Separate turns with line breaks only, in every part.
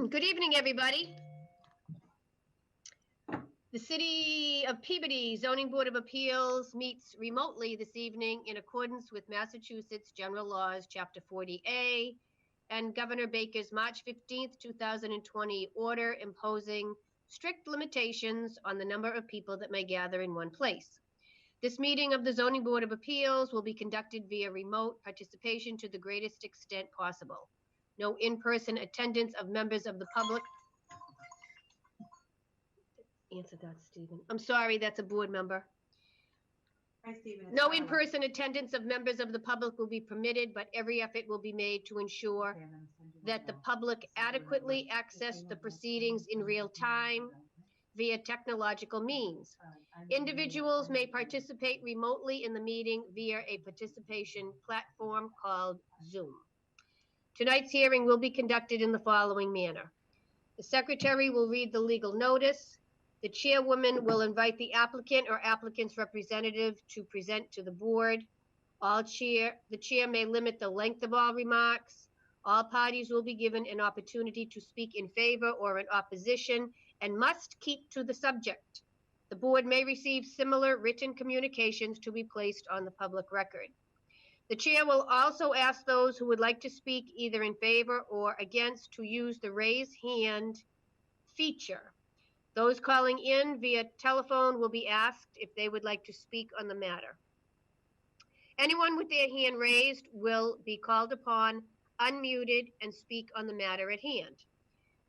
Good evening, everybody. The City of Peabody Zoning Board of Appeals meets remotely this evening in accordance with Massachusetts General Laws, Chapter 40A, and Governor Baker's March 15th, 2020 order imposing strict limitations on the number of people that may gather in one place. This meeting of the Zoning Board of Appeals will be conducted via remote participation to the greatest extent possible. No in-person attendance of members of the public. Answer that, Stephen. I'm sorry, that's a board member.
Hi, Stephen.
No in-person attendance of members of the public will be permitted, but every effort will be made to ensure that the public adequately access the proceedings in real time via technological means. Individuals may participate remotely in the meeting via a participation platform called Zoom. Tonight's hearing will be conducted in the following manner. The secretary will read the legal notice. The chairwoman will invite the applicant or applicant's representative to present to the board. The chair may limit the length of all remarks. All parties will be given an opportunity to speak in favor or in opposition and must keep to the subject. The board may receive similar written communications to be placed on the public record. The chair will also ask those who would like to speak either in favor or against to use the raise hand feature. Those calling in via telephone will be asked if they would like to speak on the matter. Anyone with their hand raised will be called upon, unmuted, and speak on the matter at hand.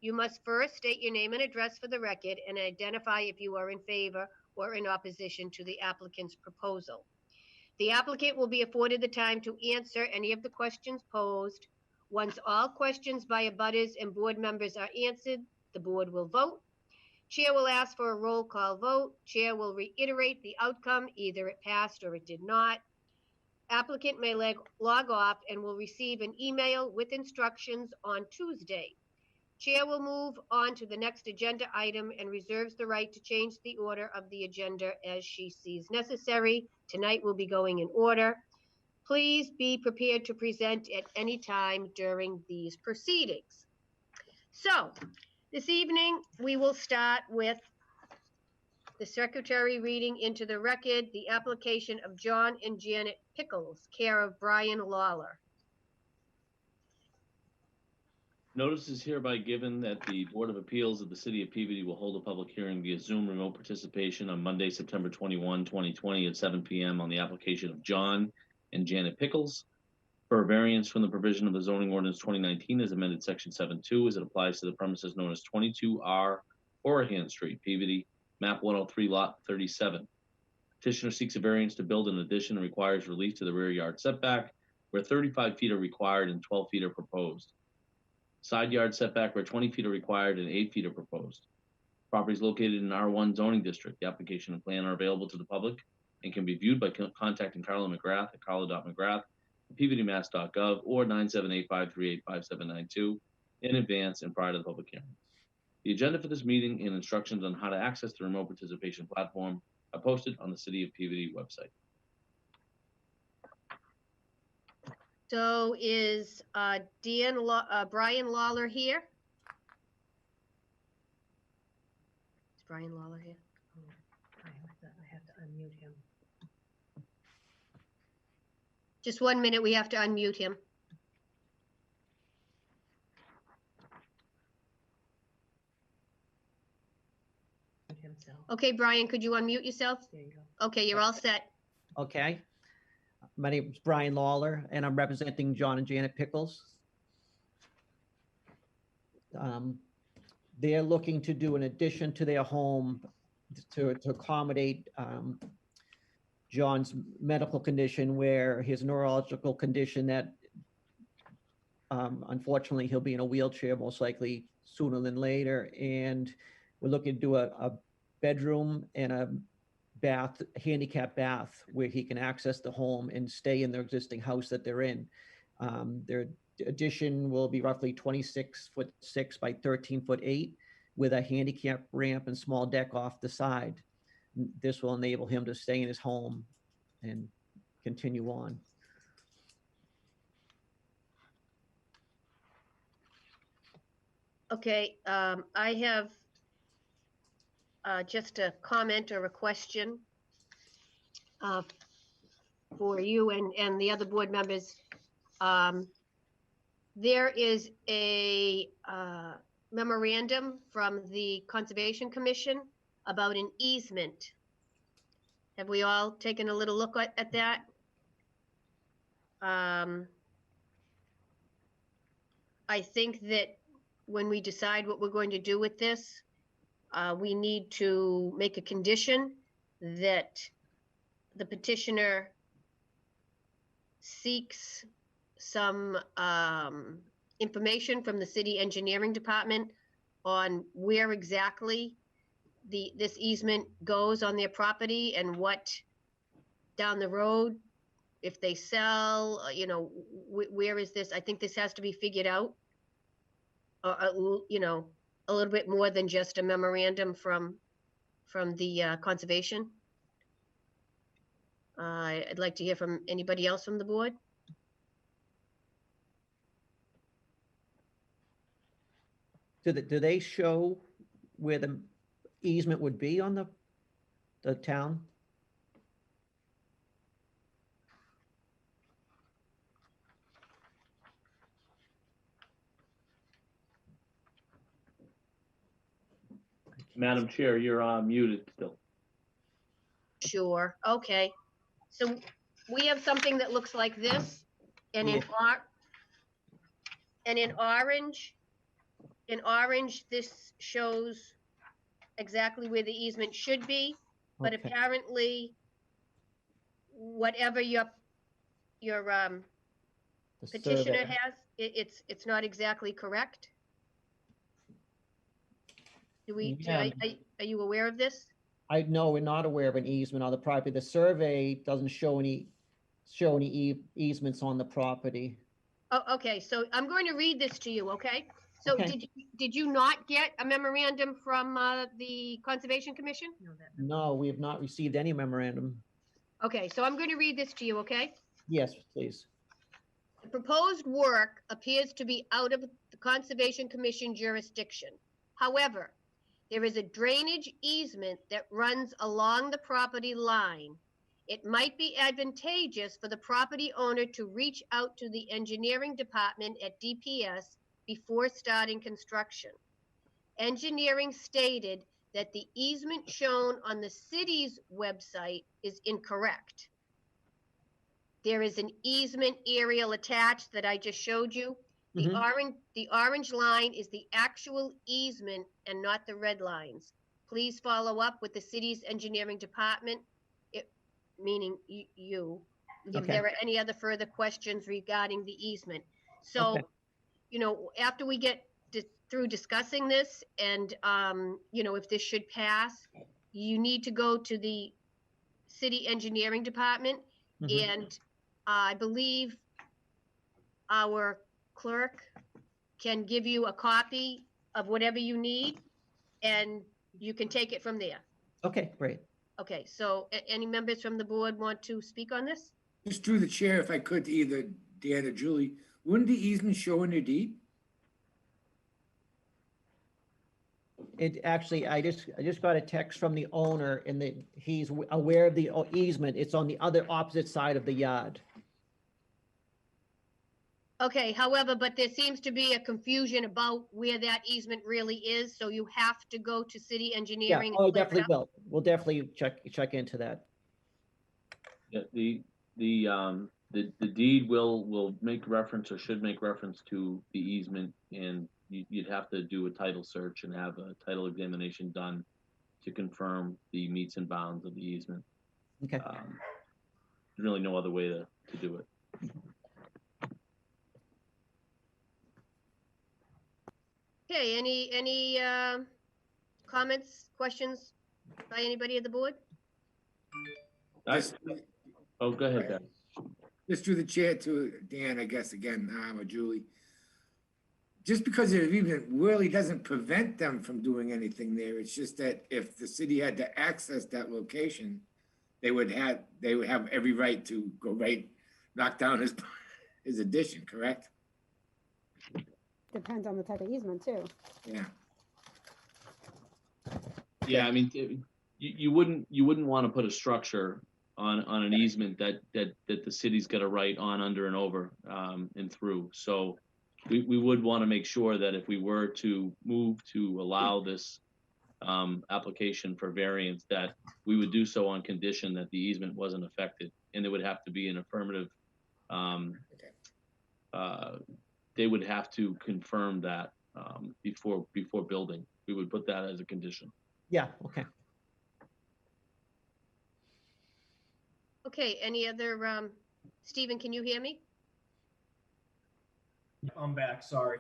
You must first state your name and address for the record and identify if you are in favor or in opposition to the applicant's proposal. The applicant will be afforded the time to answer any of the questions posed. Once all questions by abutters and board members are answered, the board will vote. Chair will ask for a roll call vote. Chair will reiterate the outcome, either it passed or it did not. Applicant may log off and will receive an email with instructions on Tuesday. Chair will move on to the next agenda item and reserves the right to change the order of the agenda as she sees necessary. Tonight will be going in order. Please be prepared to present at any time during these proceedings. So, this evening, we will start with the secretary reading into the record the application of John and Janet Pickles, care of Brian Lawler.
Notice is hereby given that the Board of Appeals of the City of Peabody will hold a public hearing via Zoom remote participation on Monday, September 21, 2020 at 7 p.m. on the application of John and Janet Pickles for a variance from the provision of the zoning ordinance 2019 as amended section 7.2 as it applies to the premises known as 22R Orahan Street, Peabody, map 103, lot 37. Petitioner seeks a variance to build an addition and requires relief to the rear yard setback where 35 feet are required and 12 feet are proposed. Side yard setback where 20 feet are required and 8 feet are proposed. Property is located in R1 zoning district. The application and plan are available to the public and can be viewed by contacting Carla McGrath at carla.mcgrath@peabodymass.gov or 978-538-5792 in advance and prior to the public hearing. The agenda for this meeting and instructions on how to access the remote participation platform are posted on the City of Peabody website.
So is Brian Lawler here? Is Brian Lawler here? Oh, I have to unmute him. Just 1 minute, we have to unmute him. Okay, Brian, could you unmute yourself? There you go. Okay, you're all set.
Okay. My name is Brian Lawler, and I'm representing John and Janet Pickles. They're looking to do an addition to their home to accommodate John's medical condition, where his neurological condition that unfortunately he'll be in a wheelchair most likely sooner than later. And we're looking to do a bedroom and a bath, handicap bath, where he can access the home and stay in their existing house that they're in. Their addition will be roughly 26'6" by 13'8" with a handicap ramp and small deck off the side. This will enable him to stay in his home and continue on.
Okay, I have just a comment or a question for you and the other board members. There is a memorandum from the Conservation Commission about an easement. Have we all taken a little look at that? I think that when we decide what we're going to do with this, we need to make a condition that the petitioner seeks some information from the city engineering department on where exactly this easement goes on their property and what down the road, if they sell, you know, where is this? I think this has to be figured out. You know, a little bit more than just a memorandum from the conservation. I'd like to hear from anybody else from the board.
Do they show where the easement would be on the town?
Madam Chair, you're muted still.
Sure, okay. So we have something that looks like this, and in orange, this shows exactly where the easement should be, but
Okay.
apparently, whatever your
The
petitioner
survey.
has, it's not exactly correct.
Yeah.
Are you aware of this?
I know we're not aware of an easement on the property. The survey doesn't show any easements on the property.
Oh, okay, so I'm going to read this to you, okay? So
Okay.
did you not get a memorandum from the Conservation Commission?
No, we have not received any memorandum.
Okay, so I'm going to read this to you, okay?
Yes, please.
The proposed work appears to be out of the Conservation Commission jurisdiction. However, there is a drainage easement that runs along the property line. It might be advantageous for the property owner to reach out to the engineering department at DPS before starting construction. Engineering stated that the easement shown on the city's website is incorrect. There is an easement aerial attached that I just showed you. The orange line is the actual easement and not the red lines. Please follow up with the city's engineering department, meaning you, if
Okay.
there are any other further questions regarding the easement. So,
Okay.
you know, after we get through discussing this and, you know, if this should pass, you need to go to the city engineering department. And I believe our clerk can give you a copy of whatever you need and you can take it from there.
Okay, great.
Okay, so any members from the board want to speak on this?
Just through the chair, if I could, to either Dan or Julie, wouldn't the easement show in your deed?
It actually, I just got a text from the owner and that he's aware of the easement. It's on the other opposite side of the yard.
Okay, however, but there seems to be a confusion about where that easement really is, so you have to go to city
Yeah,
engineering. and
oh,
clear it
definitely
up.
will. We'll definitely check into that.
Yeah, the deed will make reference or should make reference to the easement, and you'd have to do a title search and have a title examination done to confirm the meets and bounds of the easement.
Okay.
There's really no other way to do it.
Okay, any comments, questions by anybody at the board?
Oh, go ahead, Ben.
Just through the chair to Dan, I guess, again, or Julie. Just because it even really doesn't prevent them from doing anything there, it's just that if the city had to access that location, they would have every right to go knock down his addition, correct?
depends on the type of easement too.
Yeah.
Yeah, I mean, you wouldn't want to put a structure on an easement that the city's got a right on, under, and over, and through. So we would want to make sure that if we were to move to allow this application for variance, that we would do so on condition that the easement wasn't affected, and there would have to be an affirmative. They would have to confirm that before building. We would put that as a condition.
Yeah, okay.
Okay, any other, Stephen, can you hear me?
I'm back, sorry.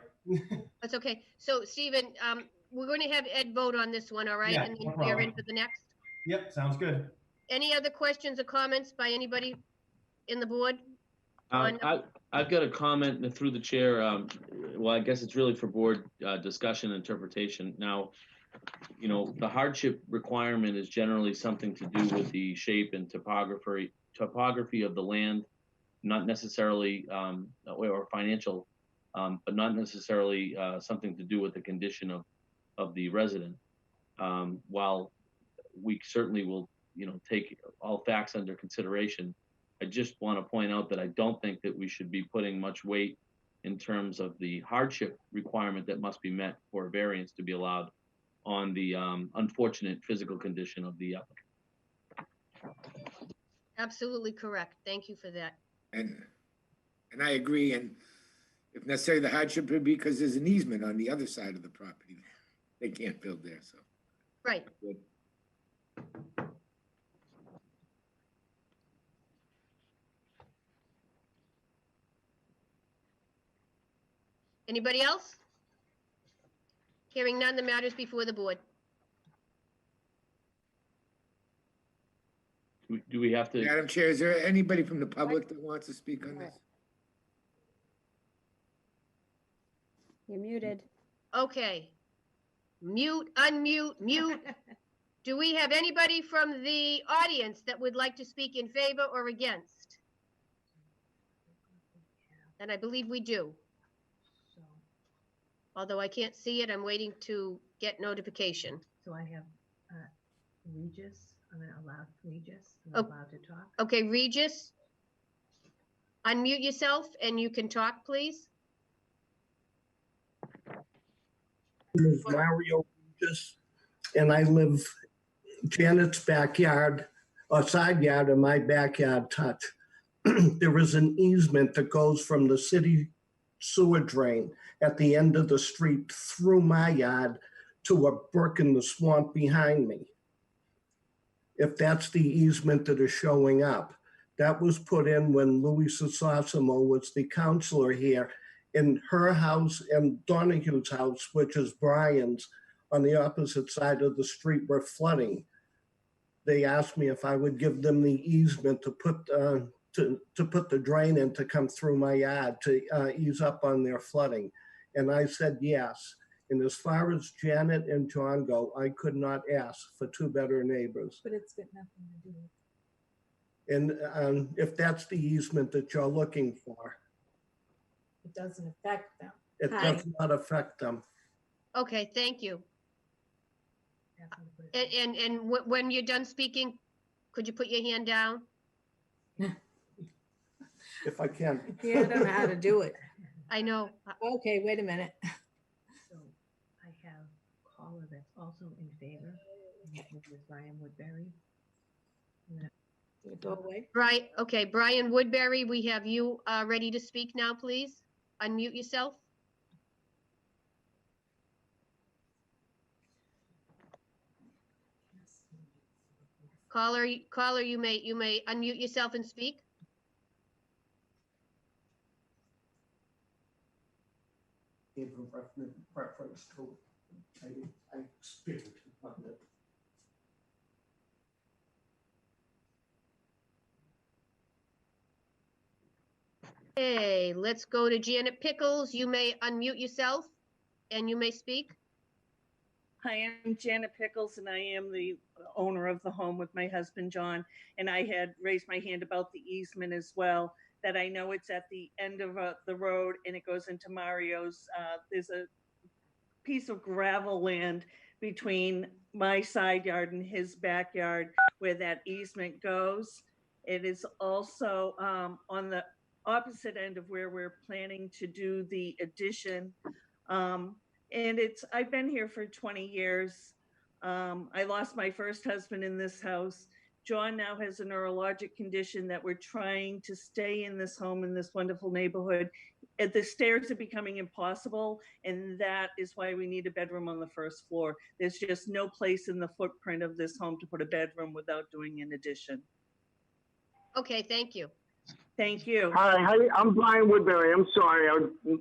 That's okay. So Stephen, we're going to have Ed vote on this one, all right?
Yeah,
And
no
then we're in
problem.
for the next.
Yep, sounds good.
Any other questions or comments by anybody in the board? On-
I've got a comment through the chair. Well, I guess it's really for board discussion and interpretation. Now, you know, the hardship requirement is generally something to do with the shape and topography of the land, not necessarily, or financial, but not necessarily something to do with the condition of the resident. While we certainly will, you know, take all facts under consideration, I just want to point out that I don't think that we should be putting much weight in terms of the hardship requirement that must be met for a variance to be allowed on the unfortunate physical condition of the applicant.
Absolutely correct. Thank you for that.
And I agree, and if necessary, the hardship would be because there's an easement on the other side of the property. They can't build there, so.
Right.
Good.
Anybody else? Hearing none, the matters before the board.
Do we have to?
Madam Chair, is there anybody from the public that wants to speak on this?
You're muted.
Okay. Mute, unmute, mute. Do we have anybody from the audience that would like to speak in favor or against? And I believe we do. Although I can't see it, I'm waiting to get notification.
So I have Regis, I'm gonna allow Regis,
Oh.
I'm allowed to talk.
Okay, Regis, unmute yourself and you can talk, please.
name is Mario Regis, and I live Janet's backyard, or side yard, and my backyard touch. There is an easement that goes from the city sewer drain at the end of the street through my yard to a brook in the swamp behind me. If that's the easement that is showing up, that was put in when Louis Sosimo was the counselor here, in her house and Donahue's house, which is Brian's, on the opposite side of the street were flooding. They asked me if I would give them the easement to put the drain in to come through my yard to ease up on their flooding. And I said yes. And as far as Janet and John go, I could not ask for two better neighbors.
But it's got nothing to do with,
And if that's the easement that you're looking for,
it doesn't affect them.
it
Hi.
does not affect them.
Okay, thank you.
Ask them to put it-
And when you're done speaking, could you put your hand down?
If I can.
Yeah, I don't know how to do it.
I know.
Okay, wait a minute. So I have a caller that's also in favor. His name is Brian Woodbury. Did it go away?
Right, okay, Brian Woodbury, we have you ready to speak now, please. Unmute yourself. Caller, you may unmute yourself and speak.
Gave a reference to, I experienced on it.
Okay, let's go to Janet Pickles. You may unmute yourself and you may speak.
Hi, I'm Janet Pickles, and I am the owner of the home with my husband, John. And I had raised my hand about the easement as well. that I know it's at the end of the road and it goes into Mario's. There's a piece of gravel land between my side yard and his backyard where that easement goes. It is also on the opposite end of where we're planning to do the addition. And I've been here for 20 years. I lost my first husband in this house. John now has a neurologic condition that we're trying to stay in this home in this wonderful neighborhood. The stairs are becoming impossible, and that is why we need a bedroom on the first floor. There's just no place in the footprint of this home to put a bedroom without doing an addition.
Okay, thank you.
Thank you.
Hi, I'm Brian Woodbury. I'm sorry,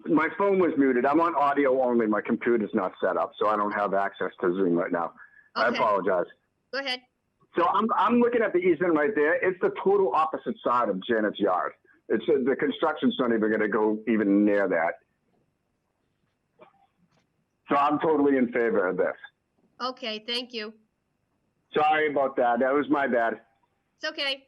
my phone was muted. I'm on audio only. My computer's not set up, so I don't have access to Zoom right now. I
Okay.
apologize.
Go ahead.
So I'm looking at the easement right there. It's the total opposite side of Janet's yard. It's the construction's not even going to go even near that. So I'm totally in favor of this.
Okay, thank you.
Sorry about that. That was my bad.
It's okay.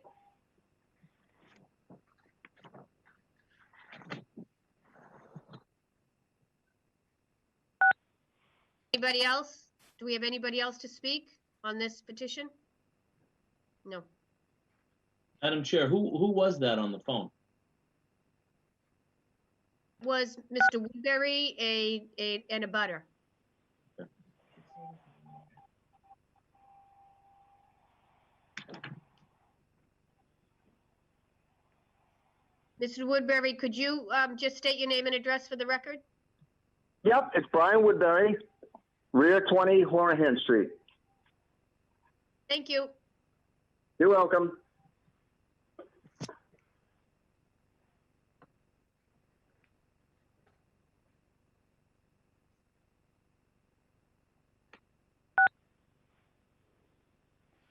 Anybody else? Do we have anybody else to speak on this petition? No.
Madam Chair, who was that on the phone?
Was Mr. Woodbury and a butter? Mr. Woodbury, could you just state your name and address for the record?
Yep, it's Brian Woodbury, rear 20 Horahan Street.
Thank you.
You're welcome.
Is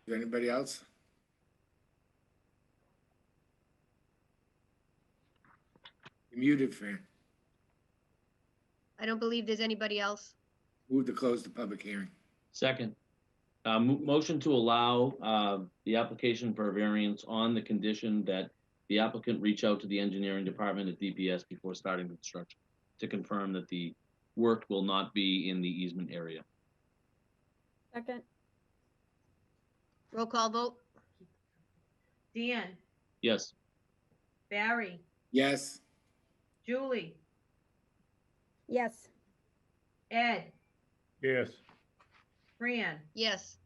there anybody else? You're muted, Fran.
I don't believe there's anybody else.
Move to close the public hearing.
Second. Motion to allow the application for a variance on the condition that the applicant reach out to the engineering department at DPS before starting construction to confirm that the work will not be in the easement area.
Second.
Roll call vote.
Dan,
Yes.
Barry,
Yes.
Julie,
Yes.
Ed,
Yes.
Fran.
Yes.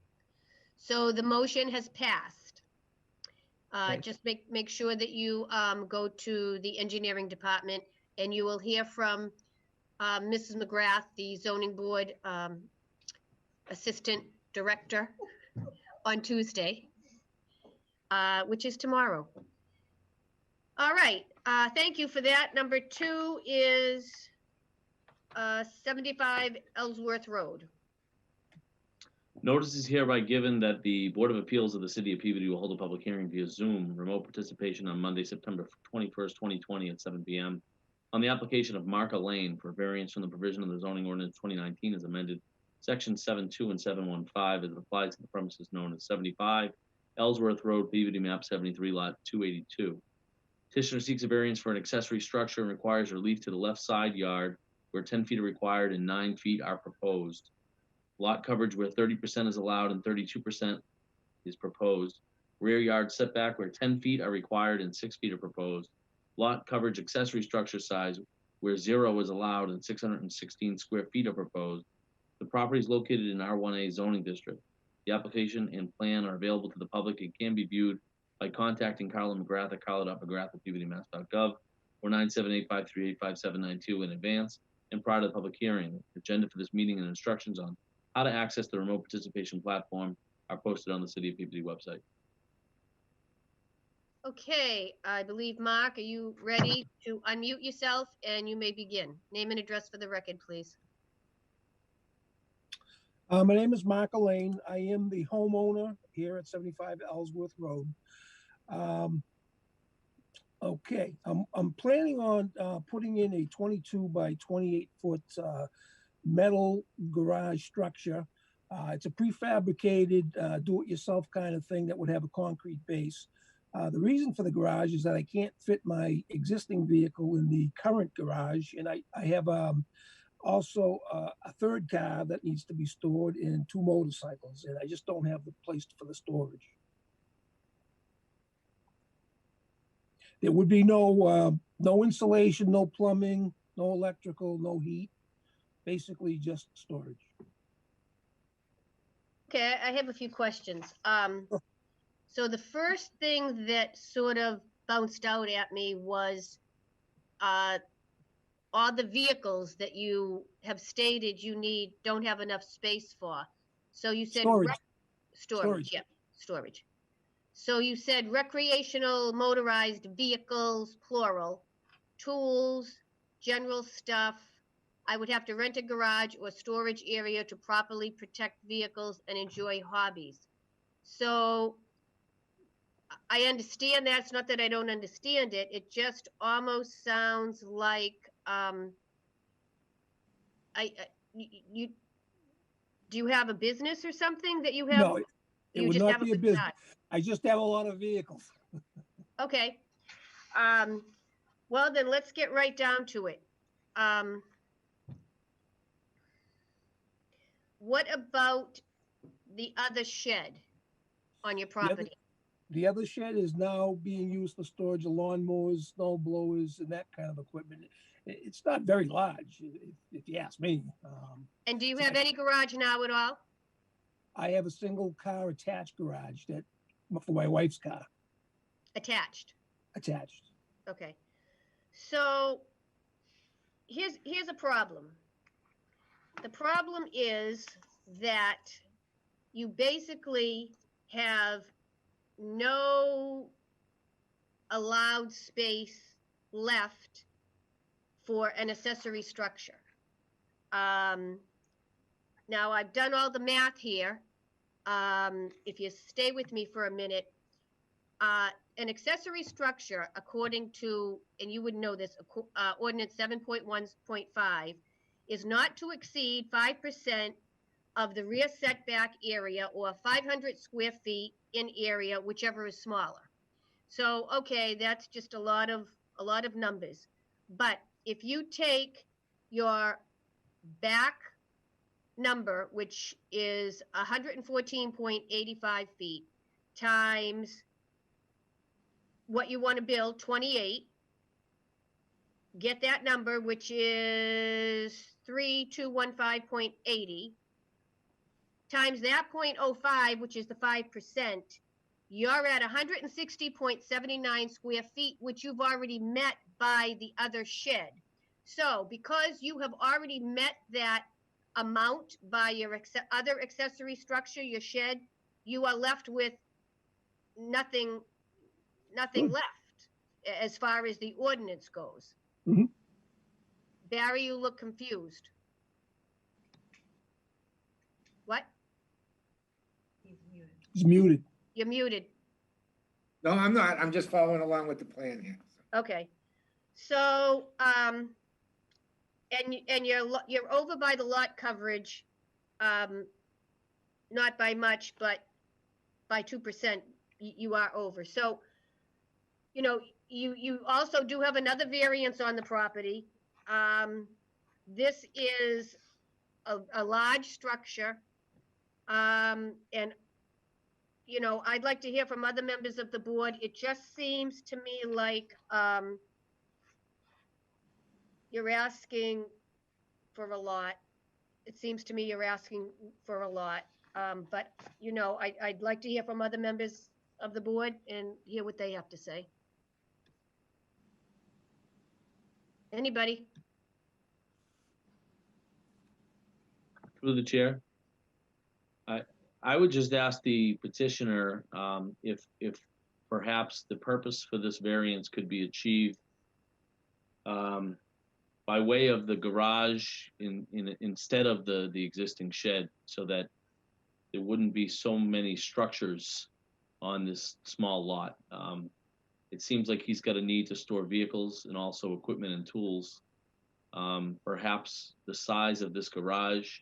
So the motion has passed.
Thanks.
Just make sure that you go to the engineering department and you will hear from Mrs. McGrath, the zoning board assistant director, on Tuesday, which is tomorrow. All right, thank you for that. Number 2 is 75 Ellsworth Road.
Notice is hereby given that the Board of Appeals of the City of Peabody will hold a public hearing via Zoom, remote participation on Monday, September 21st, 2020 at 7 p.m. on the application of Marka Lane for variance from the provision of the zoning ordinance 2019 as amended, section 7.2 and 7.15 as it applies to the premises known as 75 Ellsworth Road, Peabody, map 73, lot 282. Petitioner seeks a variance for an accessory structure and requires relief to the left side yard where 10 feet are required and 9 feet are proposed. Lot coverage where 30% is allowed and 32% is proposed. Rear yard setback where 10 feet are required and 6 feet are proposed. Lot coverage accessory structure size where 0 is allowed and 616 square feet are proposed. The property is located in R1A zoning district. The application and plan are available to the public and can be viewed by contacting Carla McGrath at carla.mcgrath@peabodymass.gov or 978-538-5792 in advance and prior to the public hearing. The agenda for this meeting and instructions on how to access the remote participation platform are posted on the City of Peabody website.
Okay, I believe, Mark, are you ready to unmute yourself and you may begin? Name and address for the record, please.
My name is Mark Lane. I am the homeowner here at 75 Ellsworth Road. Okay, I'm planning on putting in a 22 by 28 foot metal garage structure. It's a prefabricated, do-it-yourself kind of thing that would have a concrete base. The reason for the garage is that I can't fit my existing vehicle in the current garage, and I have also a third car that needs to be stored and 2 motorcycles, and I just don't have the place for the storage. There would be no insulation, no plumbing, no electrical, no heat, basically just storage.
Okay, I have a few questions. So the first thing that sort of bounced out at me was all the vehicles that you have stated you don't have enough space for. So you said
Storage.
storage, yeah, storage. So you said recreational motorized vehicles, plural, tools, general stuff. I would have to rent a garage or storage area to properly protect vehicles and enjoy hobbies. So I understand that. It's not that I don't understand it. It just almost sounds like you do you have a business or something that you have?
No, it
you
would
just
not
have
be a business. I just have a lot of vehicles.
Okay. Well, then let's get right down to it. What about the other shed on your property?
The other shed is now being used for storage of lawnmowers, snow blowers, and that kind of equipment. It's not very large, if you ask me.
And do you have any garage now at all?
I have a single car attached garage for my wife's car.
Attached.
Attached.
Okay. So here's a problem. The problem is that you basically have no allowed space left for an accessory structure. Now I've done all the math here. If you stay with me for a minute, an accessory structure, according to, and you would know this, ordinance 7.1.5, is not to exceed 5% of the rear setback area or 500 square feet in area, whichever is smaller. So, okay, that's just a lot of numbers. But if you take your back number, which is 114.85 feet, times what you want to build, 28, get that number, which is 3215.80, times that 0.05, which is the 5%, you're at 160.79 square feet, which you've already met by the other shed. So because you have already met that amount by your other accessory structure, your shed, you are left with nothing left as far as the ordinance goes.
Mm-hmm.
Barry, you look confused. What?
He's muted.
You're muted.
No, I'm not. I'm just following along with the plan here.
Okay. So, and you're over by the lot coverage, not by much, but by 2%, you are over. So, you know, you also do have another variance on the property. This is a large structure. And, you know, I'd like to hear from other members of the board. It just seems to me like you're asking for a lot. It seems to me you're asking for a lot. But, you know, I'd like to hear from other members of the board and hear what they have to say. Anybody?
Through the chair. I would just ask the petitioner if perhaps the purpose for this variance could be achieved by way of the garage instead of the existing shed, so that there wouldn't be so many structures on this small lot. It seems like he's got a need to store vehicles and also equipment and tools. Perhaps the size of this garage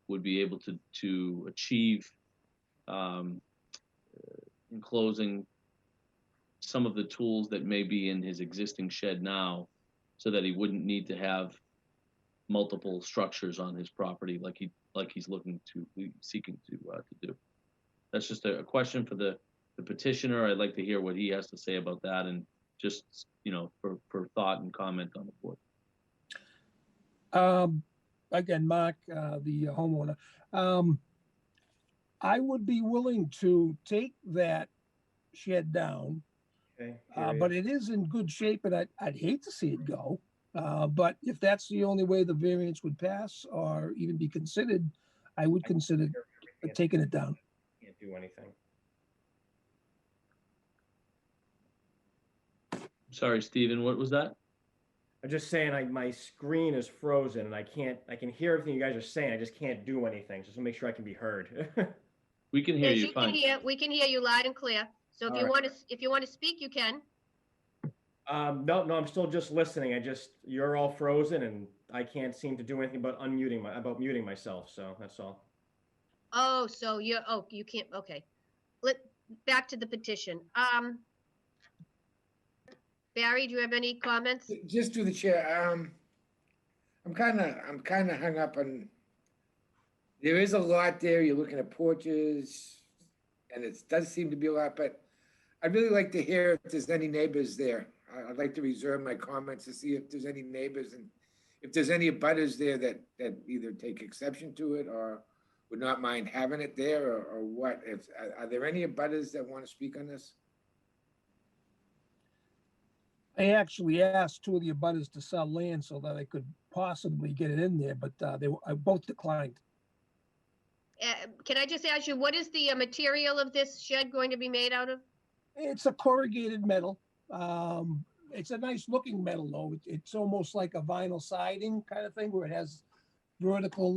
would be able to achieve enclosing some of the tools that may be in his existing shed now, so that he wouldn't need to have multiple structures on his property like he's seeking to do. That's just a question for the petitioner. I'd like to hear what he has to say about that, and just, for thought and comment on the board.
Again, Mark, the homeowner, I would be willing to take that shed down,
Okay.
but it is in good shape, and I'd hate to see it go. But if that's the only way the variance would pass or even be considered, I would consider taking it down.
Can't do anything.
Sorry, Stephen, what was that?
I'm just saying, my screen is frozen and I can hear everything you guys are saying. I just can't do anything. Just to make sure I can be heard.
We can hear
Yes,
you fine.
we can hear you loud and clear. So if
All
you
right.
want to speak, you can.
No, I'm still just listening. You're all frozen and I can't seem to do anything about muting myself. So that's all.
Oh, so you can't, okay. Back to the petition. Barry, do you have any comments?
Just through the chair, I'm kind of hung up on, there is a lot there. You're looking at porches, and it does seem to be a lot, but I'd really like to hear if there's any neighbors there. I'd like to reserve my comments to see if there's any neighbors, and if there's any abutters there that either take exception to it or would not mind having it there, or what. Are there any abutters that want to speak on this?
I actually asked two of the abutters to sell land so that I could possibly get it in there, but they both declined.
Can I just ask you, what is the material of this shed going to be made out of?
It's a corrugated metal. It's a nice looking metal though. It's almost like a vinyl siding kind of thing where it has vertical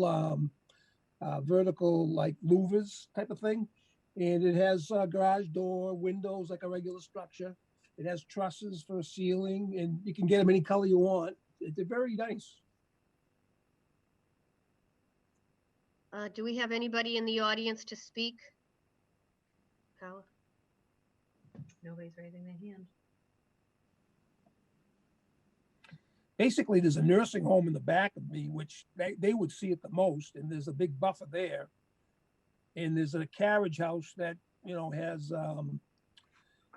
like louvers type of thing. And it has a garage door, windows like a regular structure. It has trusses for ceiling, and you can get them any color you want. They're very nice.
Do we have anybody in the audience to speak? Carla?
Nobody's raising their hand.
Basically, there's a nursing home in the back of me, which they would see it the most, and there's a big buffer there. And there's a carriage house that,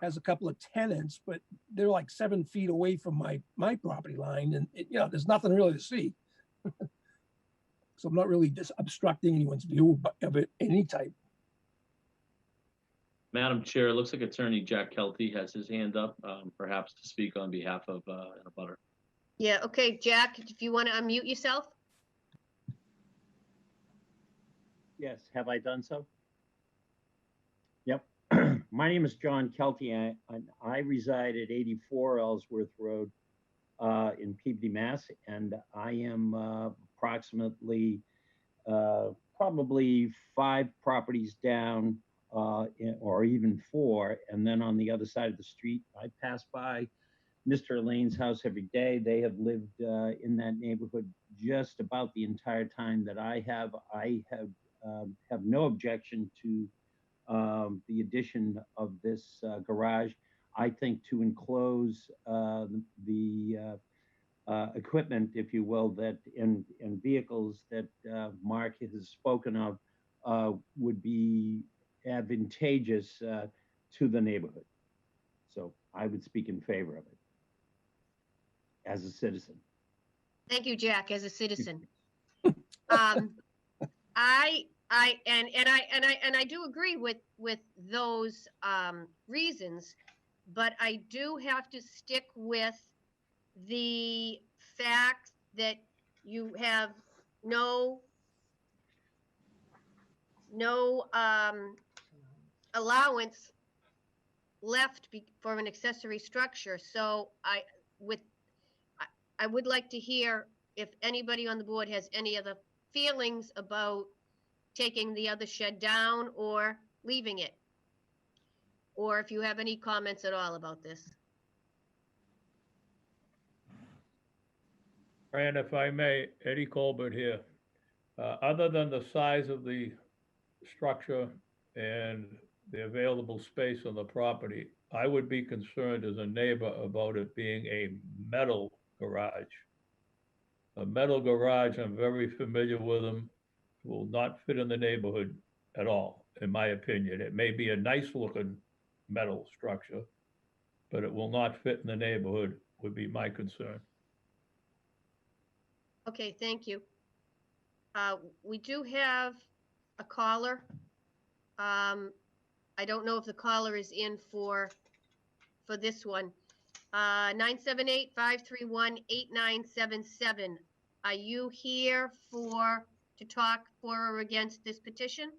has a couple of tenants, but they're like 7 feet away from my property line, and there's nothing really to see. So I'm not really just obstructing anyone's view of it any type.
Madam Chair, it looks like Attorney Jack Kelty has his hand up, perhaps to speak on behalf of an abutter.
Yeah, okay, Jack, if you want to unmute yourself.
Yes, have I done so? Yep. My name is John Kelty. I reside at 84 Ellsworth Road in Peabody, Mass. And I am approximately probably 5 properties down or even 4. And then on the other side of the street, I pass by Mr. Lane's house every day. They have lived in that neighborhood just about the entire time that I have. I have no objection to the addition of this garage. I think to enclose the equipment, if you will, that and vehicles that Mark has spoken of would be advantageous to the neighborhood. So I would speak in favor of it as a citizen.
Thank you, Jack, as a citizen. I do agree with those reasons, but I do have to stick with the fact that you have no allowance left for an accessory structure. So I would like to hear if anybody on the board has any other feelings about taking the other shed down or leaving it, or if you have any comments at all about this.
Fran, if I may, Eddie Colbert here. Other than the size of the structure and the available space on the property, I would be concerned as a neighbor about it being a metal garage. A metal garage, I'm very familiar with them, will not fit in the neighborhood at all, in my opinion. It may be a nice looking metal structure, but it will not fit in the neighborhood, would be my concern.
Okay, thank you. We do have a caller. I don't know if the caller is in for this one. 978-531-8977. Are you here to talk for or against this petition?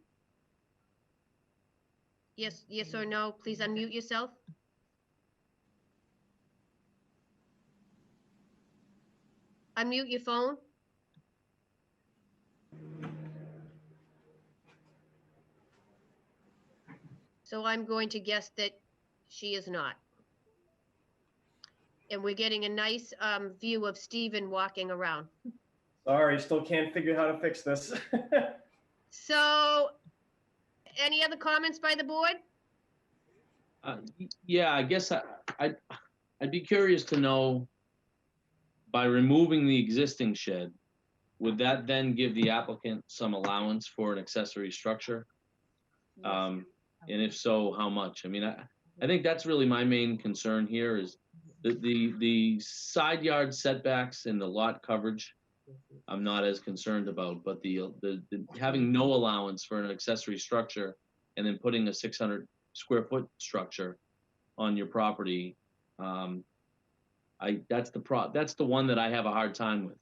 Yes, yes or no? Please unmute yourself. Unmute your phone. So I'm going to guess that she is not. And we're getting a nice view of Stephen walking around.
Sorry, still can't figure out how to fix this.
So, any other comments by the board?
Yeah, I guess I'd be curious to know, by removing the existing shed, would that then give the applicant some allowance for an accessory structure? And if so, how much? I mean, I think that's really my main concern here is the side yard setbacks and the lot coverage. I'm not as concerned about, but the having no allowance for an accessory structure and then putting a 600 square foot structure on your property, that's the one that I have a hard time with.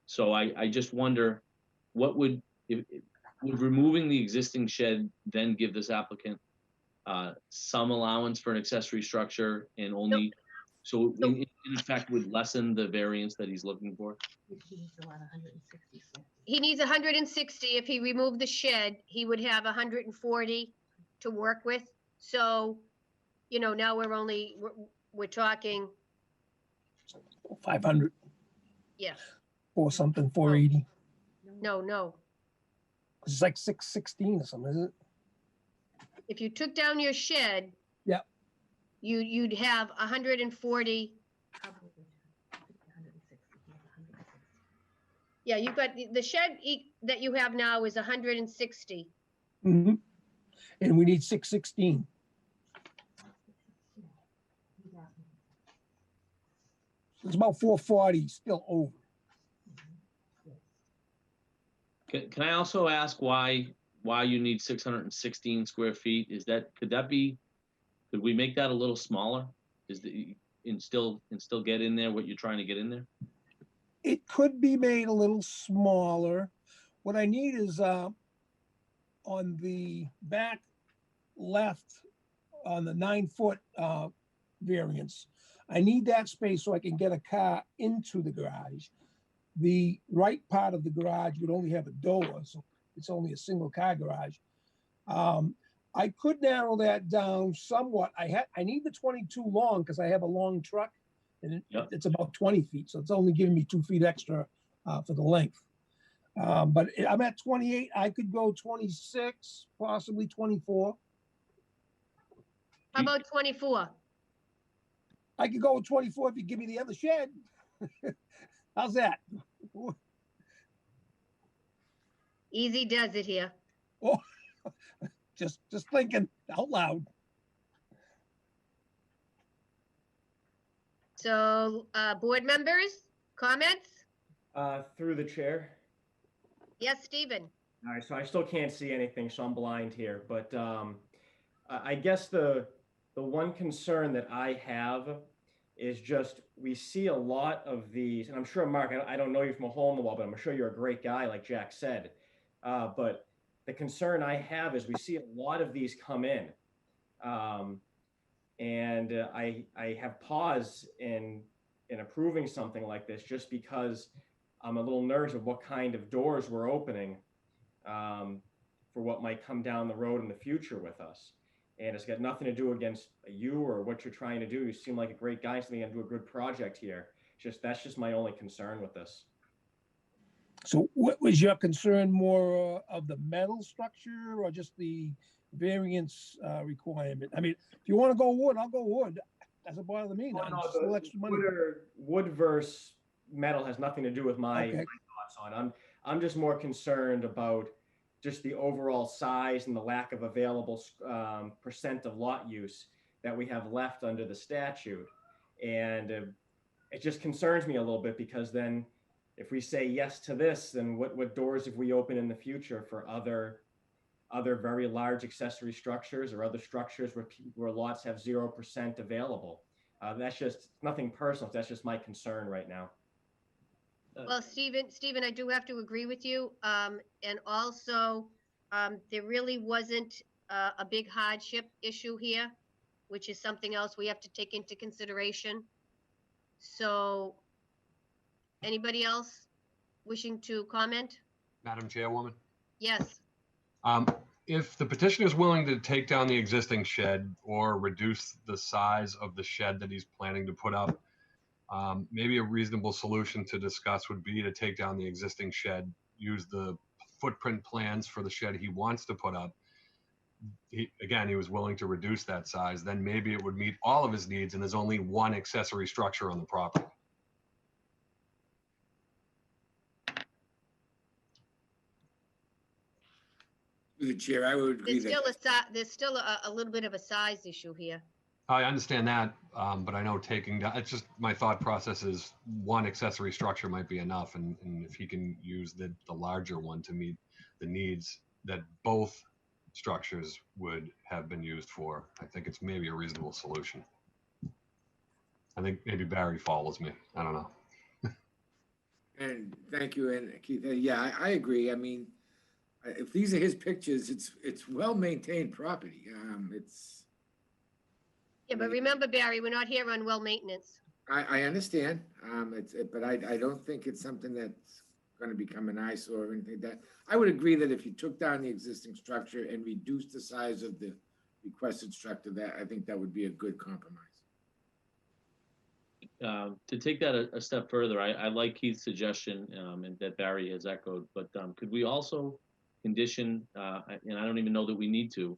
So I just wonder, would removing the existing shed then give this applicant some allowance for an accessory structure and only,
Nope.
so in effect would lessen the variance that he's looking for?
He needs 160. If he removed the shed, he would have 140 to work with. So, now we're talking,
500
yes.
or something, 480.
No.
It's like 616 or something, isn't it?
If you took down your shed,
Yep.
you'd have 140. Yeah, you've got the shed that you have now is 160.
Mm-hmm. And we need 616. It's about 440 still over.
Can I also ask why you need 616 square feet? Could we make that a little smaller? And still get in there what you're trying to get in there?
It could be made a little smaller. What I need is on the back left on the 9-foot variance. I need that space so I can get a car into the garage. The right part of the garage would only have a door, so it's only a single car garage. I could narrow that down somewhat. I need the 22 long because I have a long truck, and it's about 20 feet, so it's only giving me 2 feet extra for the length. But I'm at 28. I could go 26, possibly 24.
How about 24?
I could go with 24 if you give me the other shed. How's that?
Easy does it here.
Oh, just thinking out loud.
So, board members, comments?
Through the chair.
Yes, Stephen.
All right, so I still can't see anything, so I'm blind here. But I guess the one concern that I have is just we see a lot of these, and I'm sure, Mark, I don't know you from a hole in the wall, but I'm sure you're a great guy, like Jack said. But the concern I have is we see a lot of these come in. And I have pause in approving something like this just because I'm a little nervous of what kind of doors we're opening for what might come down the road in the future with us. And it's got nothing to do against you or what you're trying to do. You seem like a great guy, something to do a good project here. That's just my only concern with this.
So what was your concern, more of the metal structure or just the variance requirement. I mean, if you want to go wood, I'll go wood. Doesn't bother me.
Well, no,
It's still extra money.
wood versus metal has nothing to do with my
Okay.
thoughts on. I'm just more concerned about just the overall size and the lack of available percent of lot use that we have left under the statute. And it just concerns me a little bit, because then if we say yes to this, then what doors have we opened in the future for other very large accessory structures or other structures where lots have 0% available? That's just nothing personal. That's just my concern right now.
Well, Stephen, I do have to agree with you. And also, there really wasn't a big hardship issue here, which is something else we have to take into consideration. So, anybody else wishing to comment?
Madam Chairwoman,
Yes.
if the petitioner is willing to take down the existing shed or reduce the size of the shed that he's planning to put up, maybe a reasonable solution to discuss would be to take down the existing shed, use the footprint plans for the shed he wants to put up. He was willing to reduce that size, then maybe it would meet all of his needs and there's only one accessory structure on the property.
Through the chair, I would agree
There's still a little bit of a size issue here.
I understand that, but I know taking down, it's just my thought process is one accessory structure might be enough. And if he can use the larger one to meet the needs that both structures would have been used for, I think it's maybe a reasonable solution. I think maybe Barry follows me. I don't know.
And thank you, and Keith. Yeah, I agree. I mean, if these are his pictures, it's well-maintained property.
Yeah, but remember, Barry, we're not here on well maintenance.
I understand, but I don't think it's something that's going to become an eyesore or anything like that. I would agree that if you took down the existing structure and reduced the size of the requested structure, that I think that would be a good compromise.
To take that a step further, I like Keith's suggestion, and that Barry has echoed, but could we also condition, and I don't even know that we need to,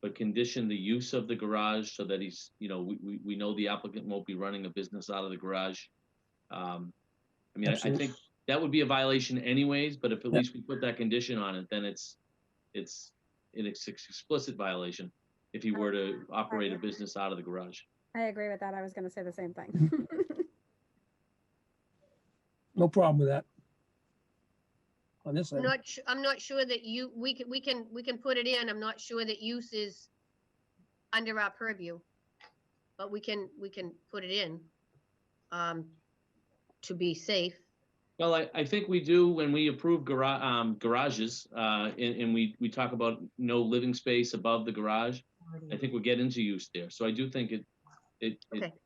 but condition the use of the garage so that he's, we know the applicant won't be running a business out of the garage. I mean, I think that would be a violation anyways, but if at least we put that condition on it, then it's an explicit violation if he were to operate a business out of the garage.
I agree with that. I was going to say the same thing.
No problem with that. On this end.
I'm not sure that we can put it in. I'm not sure that use is under our purview, but we can put it in to be safe.
Well, I think we do when we approve garages, and we talk about no living space above the garage. I think we'll get into use there. So I do think it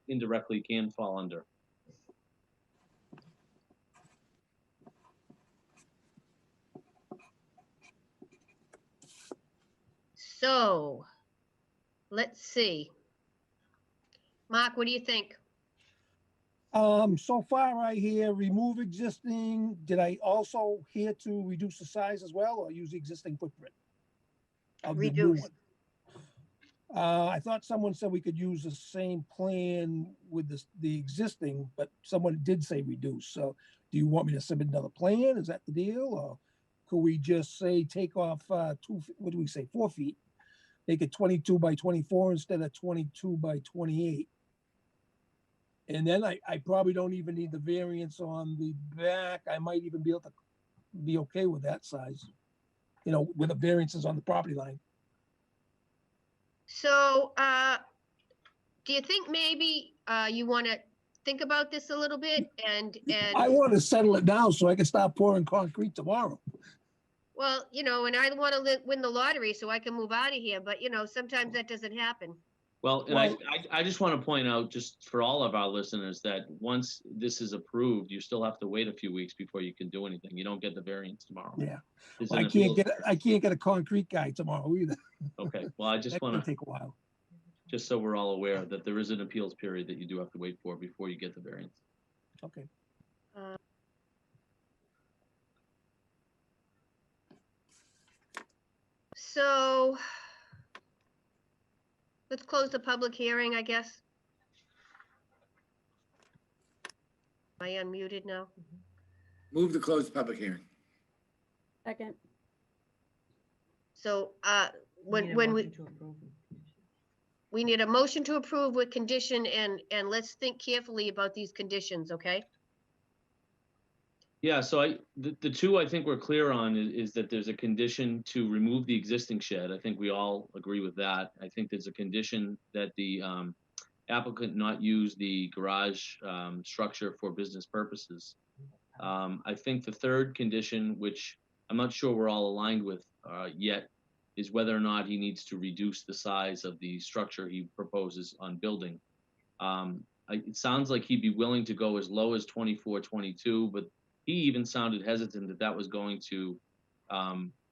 indirectly can fall under.
So, let's see. Mark, what do you think?
So far I hear remove existing. Did I also hear to reduce the size as well, or use the existing footprint? Of the new one? I thought someone said we could use the same plan with the existing, but someone did say reduce. So do you want me to submit another plan? Is that the deal? Or could we just say take off 4 feet? Make it 22 by 24 instead of 22 by 28. And then I probably don't even need the variance on the back. I might even be able to be okay with that size, with the variances on the property line.
So, do you think maybe you want to think about this a little bit and
I want to settle it down so I can start pouring concrete tomorrow.
Well, and I want to win the lottery so I can move out of here, but sometimes that doesn't happen.
Well, and I just want to point out, just for all of our listeners, that once this is approved, you still have to wait a few weeks before you can do anything. You don't get the variance tomorrow.
Yeah, well, I can't get a concrete guy tomorrow either.
Okay, well, I just want to
take a while.
Just so we're all aware that there is an appeals period that you do have to wait for before you get the variance.
Okay.
So Let's close the public hearing, I guess. Am I unmuted now?
Move to close the public hearing.
Second.
So,
We need a
when
motion to approve.
we need a motion to approve with condition, and let's think carefully about these conditions, okay?
Yeah, so the two I think we're clear on is that there's a condition to remove the existing shed. I think we all agree with that. I think there's a condition that the applicant not use the garage structure for business purposes. I think the third condition, which I'm not sure we're all aligned with yet, is whether or not he needs to reduce the size of the structure he proposes on building. It sounds like he'd be willing to go as low as 24, 22, but he even sounded hesitant that that was going to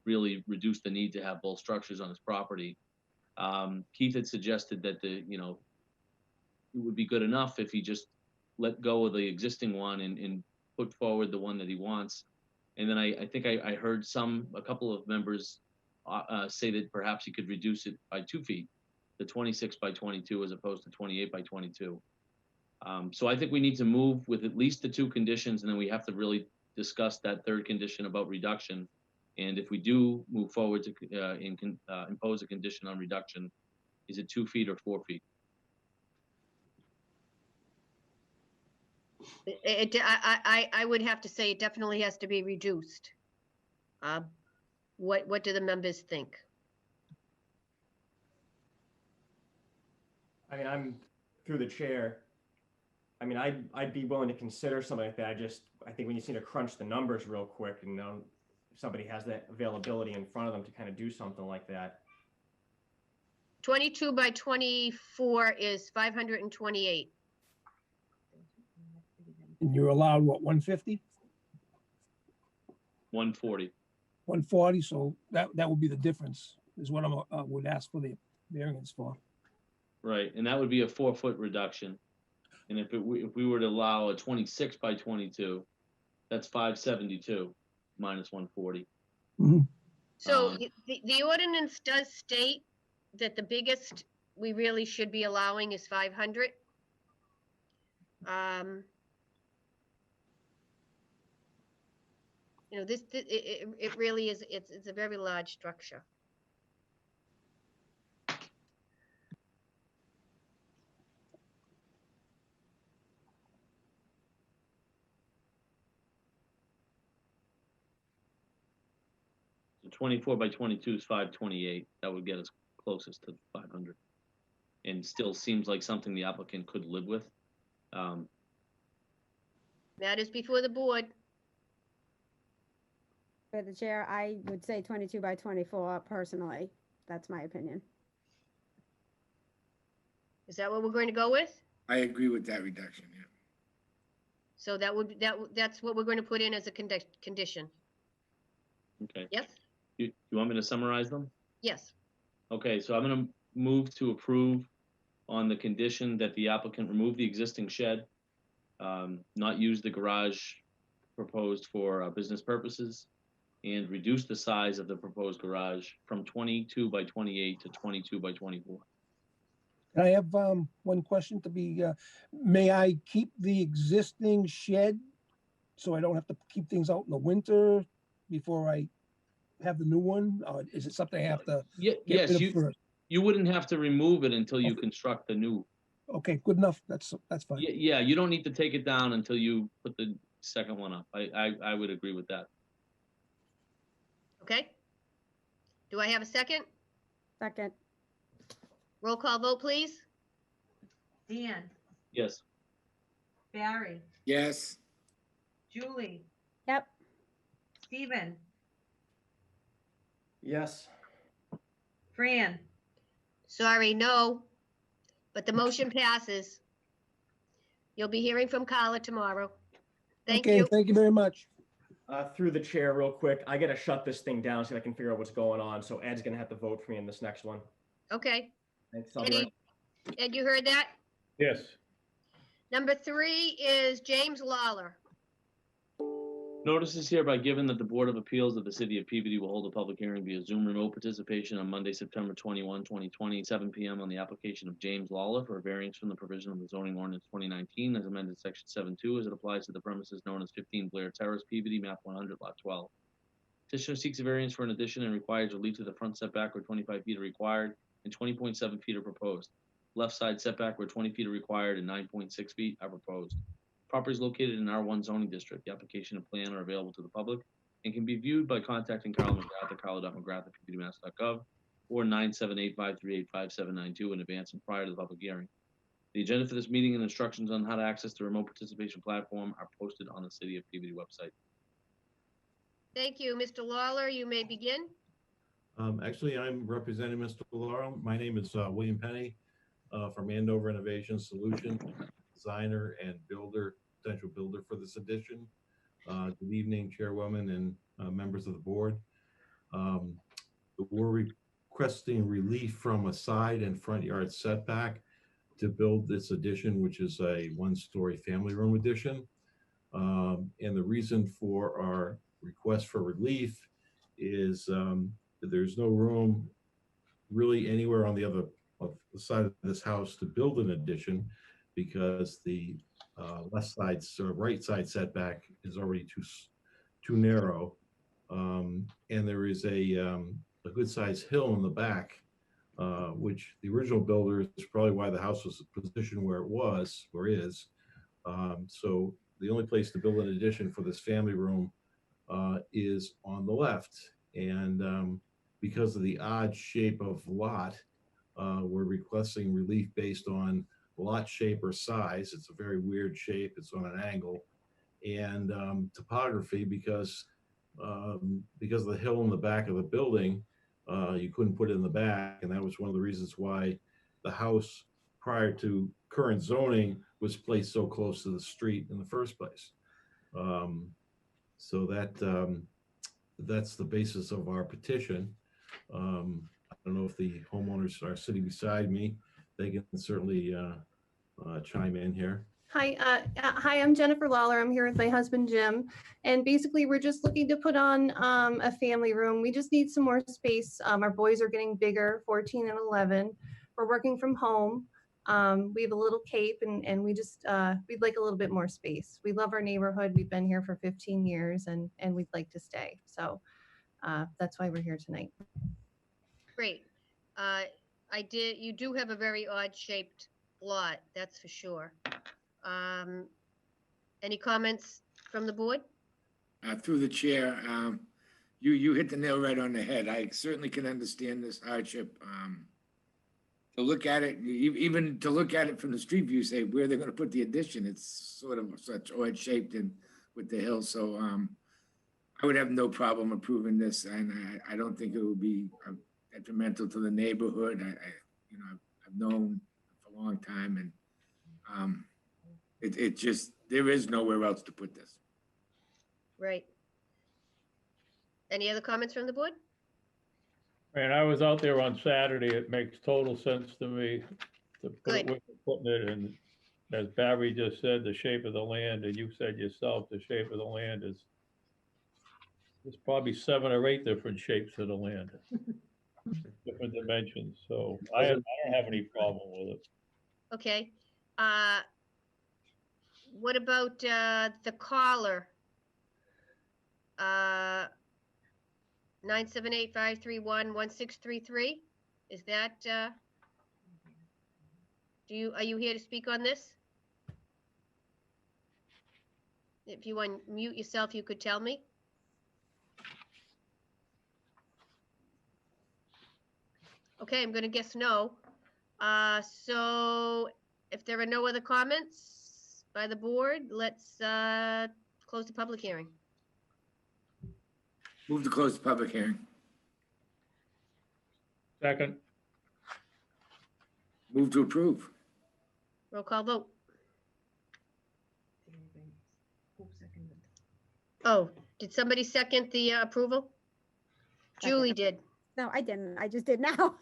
really reduce the need to have both structures on his property. Keith had suggested that it would be good enough if he just let go of the existing one and put forward the one that he wants. And then I think I heard a couple of members say that perhaps he could reduce it by 2 feet, the 26 by 22 as opposed to 28 by 22. So I think we need to move with at least the two conditions, and then we have to really discuss that third condition about reduction. And if we do move forward to impose a condition on reduction, is it 2 feet or 4 feet?
I would have to say it definitely has to be reduced. What do the members think?
I mean, I'm through the chair. I mean, I'd be willing to consider something like that. I think we just need to crunch the numbers real quick, and if somebody has that availability in front of them to kind of do something like that.
22 by 24 is 528.
And you're allowed, what, 150?
140.
140, so that would be the difference, is what I would ask for the variance for.
Right, and that would be a 4-foot reduction. And if we were to allow a 26 by 22, that's 572 minus 140.
Mm-hmm.
So the ordinance does state that the biggest we really should be allowing is 500. It really is, it's a very large structure.
So 24 by 22 is 528. That would get us closest to 500. And still seems like something the applicant could live with.
That is before the board.
For the chair, I would say 22 by 24 personally. That's my opinion.
Is that what we're going to go with?
I agree with that reduction, yeah.
So that's what we're going to put in as a condition.
Okay.
Yes?
You want me to summarize them?
Yes.
Okay, so I'm going to move to approve on the condition that the applicant remove the existing shed, not use the garage proposed for business purposes, and reduce the size of the proposed garage from 22 by 28 to 22 by 24.
I have one question to be, may I keep the existing shed so I don't have to keep things out in the winter before I have the new one? Or is it something I have to get
Yes,
rid of first?
you wouldn't have to remove it until you construct the new.
Okay, good enough. That's fine.
Yeah, you don't need to take it down until you put the second one up. I would agree with that.
Okay. Do I have a second?
Second.
Roll call vote, please.
Dan,
Yes.
Barry,
Yes.
Julie,
Yep.
Stephen,
Yes.
Fran,
Sorry, no, but the motion passes. You'll be hearing from Carla tomorrow. Thank
Okay,
you.
thank you very much.
Through the chair real quick, I got to shut this thing down so I can figure out what's going on. So Ed's going to have to vote for me in this next one.
Okay.
Thanks. I'll be right-
Ed, you heard that?
Yes.
Number 3 is James Lawler.
Notice is hereby given that the Board of Appeals of the City of Peabody will hold a public hearing via Zoom remote participation on Monday, September 21, 2020, 7 p.m. on the application of James Lawler for a variance from the provision of the zoning ordinance 2019 as amended section 7.2 as it applies to the premises known as 15 Blair Terrace, Peabody, map 100, lot 12. Petitioner seeks a variance for an addition and requires relief to the front setback where 25 feet are required and 20.7 feet are proposed. Left side setback where 20 feet are required and 9.6 feet are proposed. Property is located in R1 zoning district. The application and plan are available to the public and can be viewed by contacting Carl McGrath at carlo.mcgrath@pbdmass.gov or 978-538-5792 in advance and prior to the public hearing. The agenda for this meeting and instructions on how to access the remote participation platform are posted on the City of Peabody website.
Thank you. Mr. Lawler, you may begin.
Actually, I'm representing Mr. Laurel. My name is William Penny from Andover Innovation Solutions, designer and builder, potential builder for this edition. Good evening, Chairwoman and members of the board. We're requesting relief from a side and front yard setback to build this addition, which is a one-story family room addition. And the reason for our request for relief is that there's no room really anywhere on the other side of this house to build an addition because the left side, so right side setback is already too narrow. And there is a good sized hill in the back, which the original builder is probably why the house was positioned where it was or is. So the only place to build an addition for this family room is on the left. And because of the odd shape of lot, we're requesting relief based on lot shape or size. It's a very weird shape. It's on an angle. And topography, because of the hill in the back of the building, you couldn't put it in the back. And that was one of the reasons why the house prior to current zoning was placed so close to the street in the first place. So that's the basis of our petition. I don't know if the homeowners are sitting beside me. They can certainly chime in here.
Hi, I'm Jennifer Lawler. I'm here with my husband, Jim. And basically, we're just looking to put on a family room. We just need some more space. Our boys are getting bigger, 14 and 11. We're working from home. We have a little cape and we just, we'd like a little bit more space. We love our neighborhood. We've been here for 15 years and we'd like to stay. So that's why we're here tonight.
Great. You do have a very odd shaped lot, that's for sure. Any comments from the board?
Through the chair, you hit the nail right on the head. I certainly can understand this hardship. To look at it, even to look at it from the street view, say where they're going to put the addition, it's sort of such odd shaped and with the hill. So I would have no problem approving this, and I don't think it will be detrimental to the neighborhood. I've known for a long time, and it just, there is nowhere else to put this.
Right. Any other comments from the board?
And I was out there on Saturday. It makes total sense to me to put it where we're putting it. And as Barry just said, the shape of the land, and you said yourself, the shape of the land is, there's probably 7 or 8 different shapes of the land, different dimensions. So I don't have any problem with it.
Okay. What about the caller? 978-531-1633. Is that, are you here to speak on this? If you unmute yourself, you could tell me. Okay, I'm gonna guess no. So if there are no other comments by the board, let's close the public hearing.
Move to close the public hearing.
Second.
Move to approve.
Roll call vote. Oh, did somebody second the approval? Julie did.
No, I didn't. I just did now.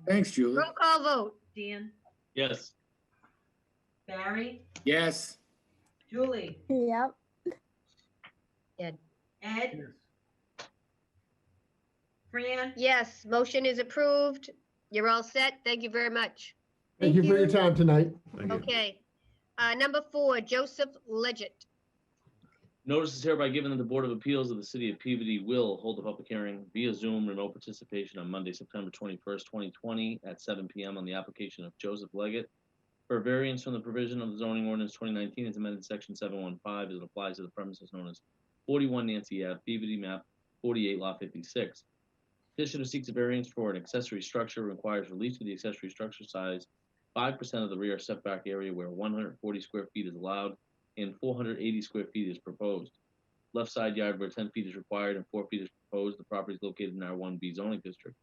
Thanks, Julie.
Roll call vote.
Dan,
Yes.
Barry,
Yes.
Julie,
Yep.
Ed.
Ed? Fran?
Yes, motion is approved. You're all set. Thank you very much.
Thank you for your time tonight.
Thank you.
Okay. Number 4, Joseph Leggett.
Notice is hereby given that the Board of Appeals of the City of Peabody will hold a public hearing via Zoom remote participation on Monday, September 21st, 2020 at 7 p.m. on the application of Joseph Leggett for a variance from the provision of the zoning ordinance 2019 as amended section 715 as it applies to the premises known as 41 Nancy Ave, Peabody, map 48, lot 56. Petitioner seeks a variance for an accessory structure, requires relief to the accessory structure size 5% of the rear setback area where 140 square feet is allowed and 480 square feet is proposed. Left side yard where 10 feet is required and 4 feet is proposed. The property is located in R1B zoning district.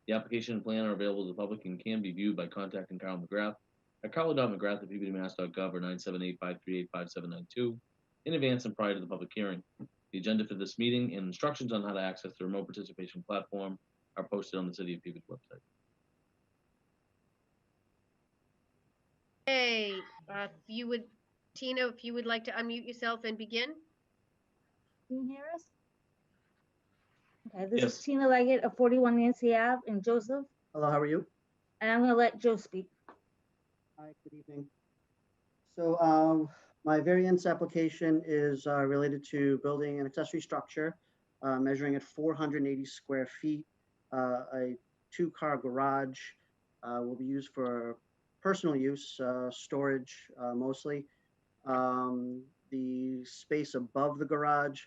The application and plan are available to the public and can be viewed by contacting Carl McGrath at carl.mcgrath@peabodymass.gov or 978-538-5792 in advance and prior to the public hearing. The agenda for this meeting and instructions on how to access the remote participation platform are posted on the City of Peabody website.
Hey, if you would, Tina, if you would like to unmute yourself and begin.
Can you hear us? Okay, this
Yes.
is Tina Leggett of 41 Nancy Ave and Joseph,
Hello, how are you?
and I'm gonna let Joe speak.
Hi, good evening. So my variance application is related to building an accessory structure measuring at 480 square feet. A 2-car garage will be used for personal use, storage mostly. The space above the garage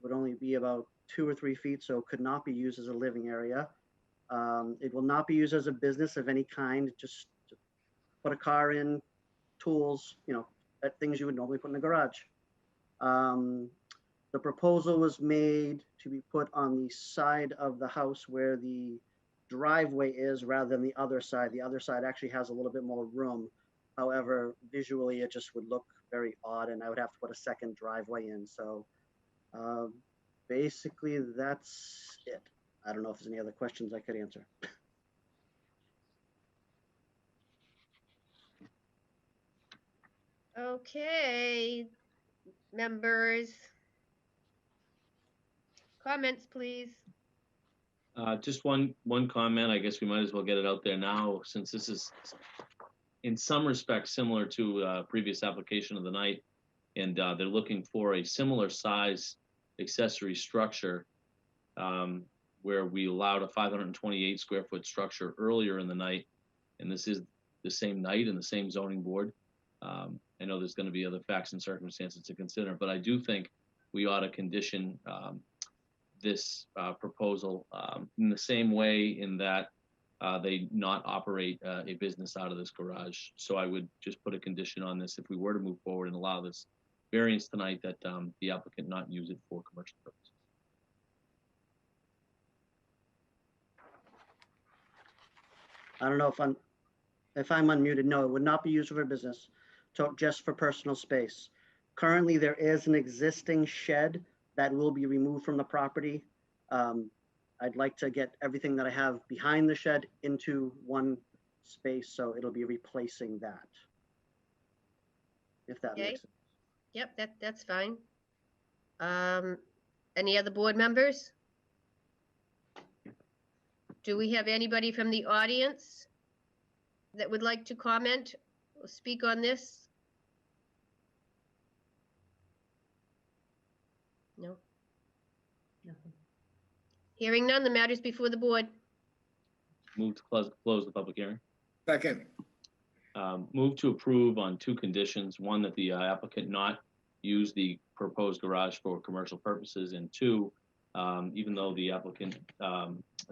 would only be about 2 or 3 feet, so it could not be used as a living area. It will not be used as a business of any kind, just to put a car in, tools, things you would normally put in a garage. The proposal was made to be put on the side of the house where the driveway is rather than the other side. The other side actually has a little bit more room. However, visually it just would look very odd and I would have to put a second driveway in. So basically that's it. I don't know if there's any other questions I could answer.
Okay, members. Comments, please.
Just one comment. I guess we might as well get it out there now, since this is in some respects similar to a previous application of the night, and they're looking for a similar size accessory structure where we allowed a 528 square foot structure earlier in the night, and this is the same night and the same zoning board. I know there's going to be other facts and circumstances to consider, but I do think we ought to condition this proposal in the same way in that they not operate a business out of this garage. So I would just put a condition on this if we were to move forward and allow this variance tonight, that the applicant not use it for commercial purposes.
I don't know if I'm unmuted. No, it would not be used for business, so just for personal space. Currently, there is an existing shed that will be removed from the property. I'd like to get everything that I have behind the shed into one space, so it'll be replacing that. If that makes sense.
Yep, that's fine. Any other board members? Do we have anybody from the audience that would like to comment or speak on this? No.
Nothing.
Hearing none, the matters before the board.
Move to close the public hearing.
Second.
Move to approve on 2 conditions. 1, that the applicant not use the proposed garage for commercial purposes, and 2, even though the applicant,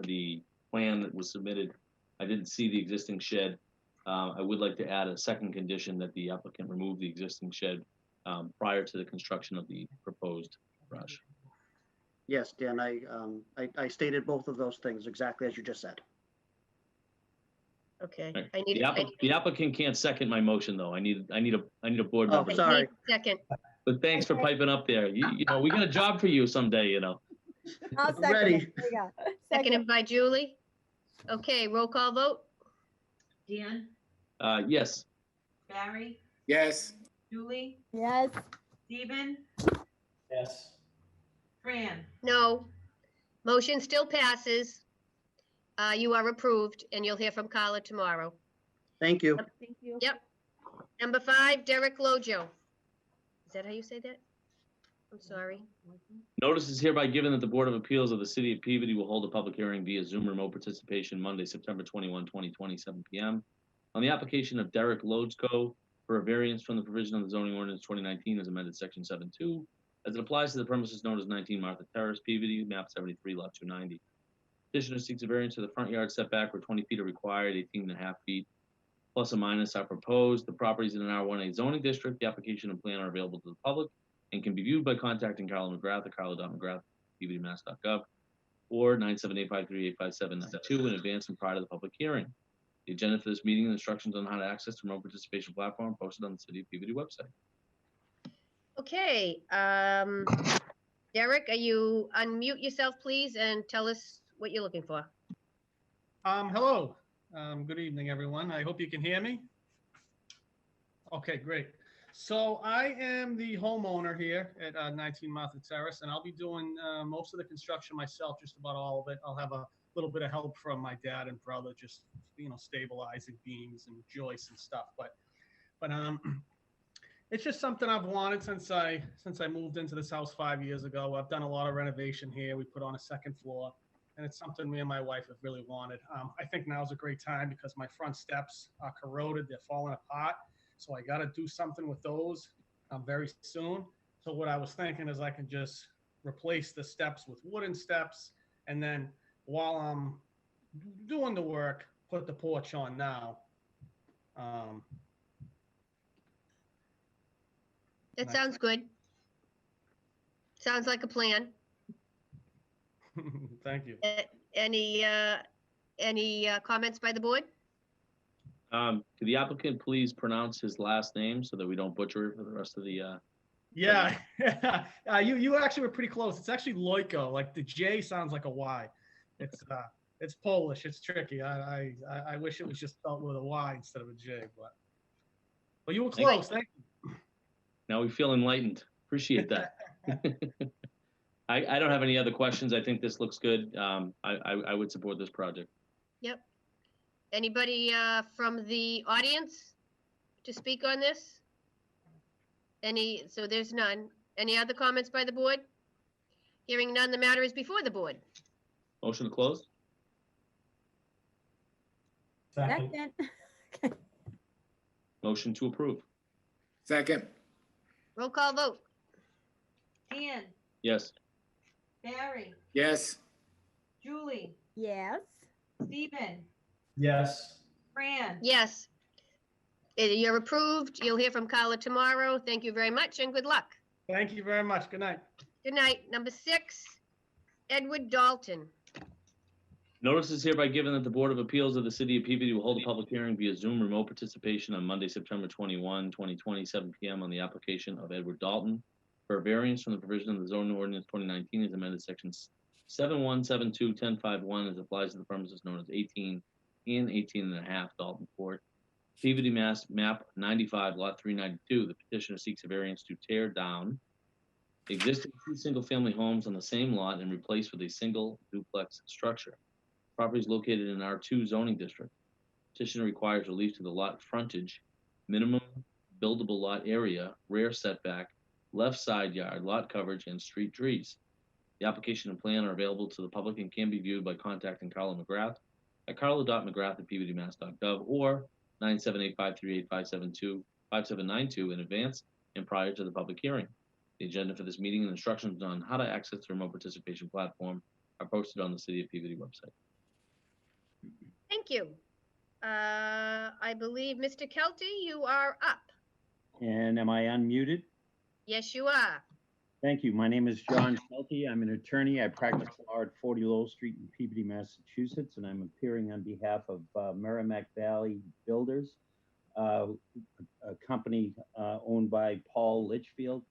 the plan that was submitted, I didn't see the existing shed. I would like to add a second condition that the applicant remove the existing shed prior to the construction of the proposed garage.
Yes, Dan, I stated both of those things exactly as you just said.
Okay.
Right. The applicant can't second my motion, though. I need a board member.
Oh, sorry.
Second.
But thanks for piping up there. You know, we got a job for you someday, you know.
I'll second
Ready.
it. There you go.
Seconded by Julie. Okay, roll call vote.
Dan?
Yes.
Barry?
Yes.
Julie?
Yes.
Stephen?
Yes.
No. Motion still passes. You are approved, and you'll hear from Carla tomorrow.
Thank you.
Thank you.
Yep. Number 5, Derek Lojo. Is that how you say that? I'm sorry.
Notice is hereby given that the Board of Appeals of the City of Peabody will hold a public hearing via Zoom remote participation Monday, September 21, 2020, 7 p.m. on the application of Derek Lojko for a variance from the provision of the zoning ordinance 2019 as amended section 7.2 as it applies to the premises known as 19 Martha Terrace, Peabody, map 73, lot 290. Petitioner seeks a variance to the front yard setback where 20 feet are required, 18.5 feet plus or minus are proposed. The property is in an R1A zoning district. The application and plan are available to the public and can be viewed by contacting Carla McGrath at carla.mcgrath@pbdmass.gov or 978-538-5792 in advance and prior to the public hearing. The agenda for this meeting and instructions on how to access the remote participation platform posted on the City of Peabody website.
Okay, Derek, you unmute yourself, please, and tell us what you're looking for.
Hello. Good evening, everyone. I hope you can hear me. Okay, great. So I am the homeowner here at 19 Martha Terrace, and I'll be doing most of the construction myself, just about all of it. I'll have a little bit of help from my dad and brother, just, stabilizing beams and joists and stuff. But it's just something I've wanted since I moved into this house 5 years ago. I've done a lot of renovation here. We put on a second floor, and it's something me and my wife have really wanted. I think now's a great time because my front steps are corroded. They're falling apart. So I got to do something with those very soon. So what I was thinking is I can just replace the steps with wooden steps. And then while I'm doing the work, put the porch on now.
That sounds good. Sounds like a plan.
Thank you.
Any comments by the board?
Could the applicant please pronounce his last name so that we don't butcher it for the rest of the,
Yeah, you actually were pretty close. It's actually Loiko. Like the J sounds like a Y. It's Polish. It's tricky. I wish it was just spelled with a Y instead of a J, but you were close. Thank you.
Now we feel enlightened. Appreciate that. I don't have any other questions. I think this looks good. I would support this project.
Yep. Anybody from the audience to speak on this? So there's none. Any other comments by the board? Hearing none, the matter is before the board.
Motion to close?
Second.
Motion to approve?
Second.
Roll call vote.
Ian,
Yes.
Barry,
Yes.
Julie,
Yes.
Stephen,
Yes.
Fran.
Yes. You're approved. You'll hear from Carla tomorrow. Thank you very much and good luck.
Thank you very much. Good night.
Good night. Number 6, Edward Dalton.
Notice is hereby given that the Board of Appeals of the City of Peabody will hold a public hearing via Zoom remote participation on Monday, September 21, 2020, 7 p.m. on the application of Edward Dalton for a variance from the provision of the zoning ordinance 2019 as amended sections 7172-1051 as applies to the premises known as 18 and 18.5 Dalton Court, Peabody, Mass, map 95, lot 392. The petitioner seeks a variance to tear down existing 2 single-family homes on the same lot and replace with a single duplex structure. Property is located in R2 zoning district. Petitioner requires relief to the lot frontage, minimum buildable lot area, rear setback, left side yard, lot coverage, and street trees. The application and plan are available to the public and can be viewed by contacting Carla McGrath at carla.mcgrath@pbdmass.gov or 978-538-5792 in advance and prior to the public hearing. The agenda for this meeting and instructions on how to access the remote participation platform are posted on the City of Peabody website.
Thank you. I believe, Mr. Kelty, you are up.
And am I unmuted?
Yes, you are.
Thank you. My name is John Shelty. I'm an attorney. I practice law at 40 Lowell Street in Peabody, Massachusetts, and I'm appearing on behalf of Merrimack Valley Builders, a company owned by Paul Litchfield.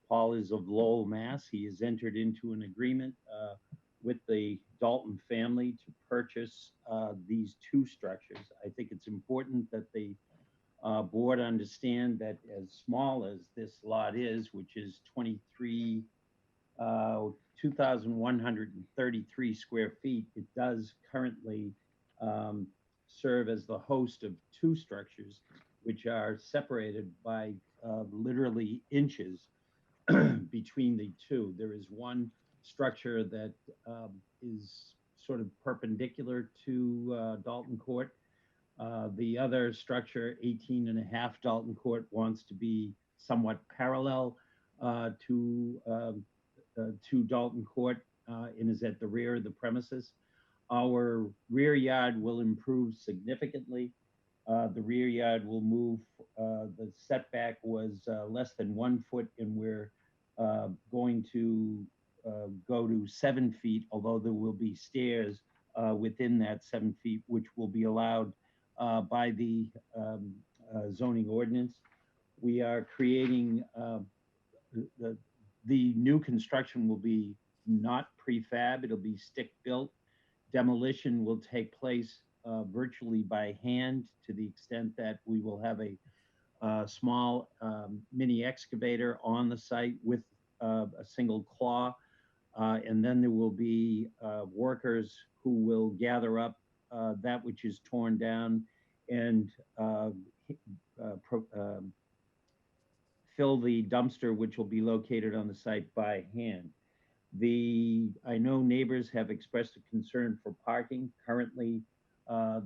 Paul is of Lowell, Mass. He has entered into an agreement with the Dalton family to purchase these 2 structures. I think it's important that the board understand that as small as this lot is, which is 23 2,133 square feet. It does currently serve as the host of two structures, which are separated by literally inches between the two. There is one structure that is sort of perpendicular to Dalton Court. The other structure, 18.5 Dalton Court, wants to be somewhat parallel to Dalton Court and is at the rear of the premises. Our rear yard will improve significantly. The rear yard will move, the setback was less than 1 foot, and we're going to go to 7 feet, although there will be stairs within that 7 feet, which will be allowed by the zoning ordinance. We are creating, the new construction will be not prefab, it'll be stick built. Demolition will take place virtually by hand, to the extent that we will have a small mini excavator on the site with a single claw. And then there will be workers who will gather up that which is torn down and fill the dumpster, which will be located on the site by hand. I know neighbors have expressed a concern for parking. Currently,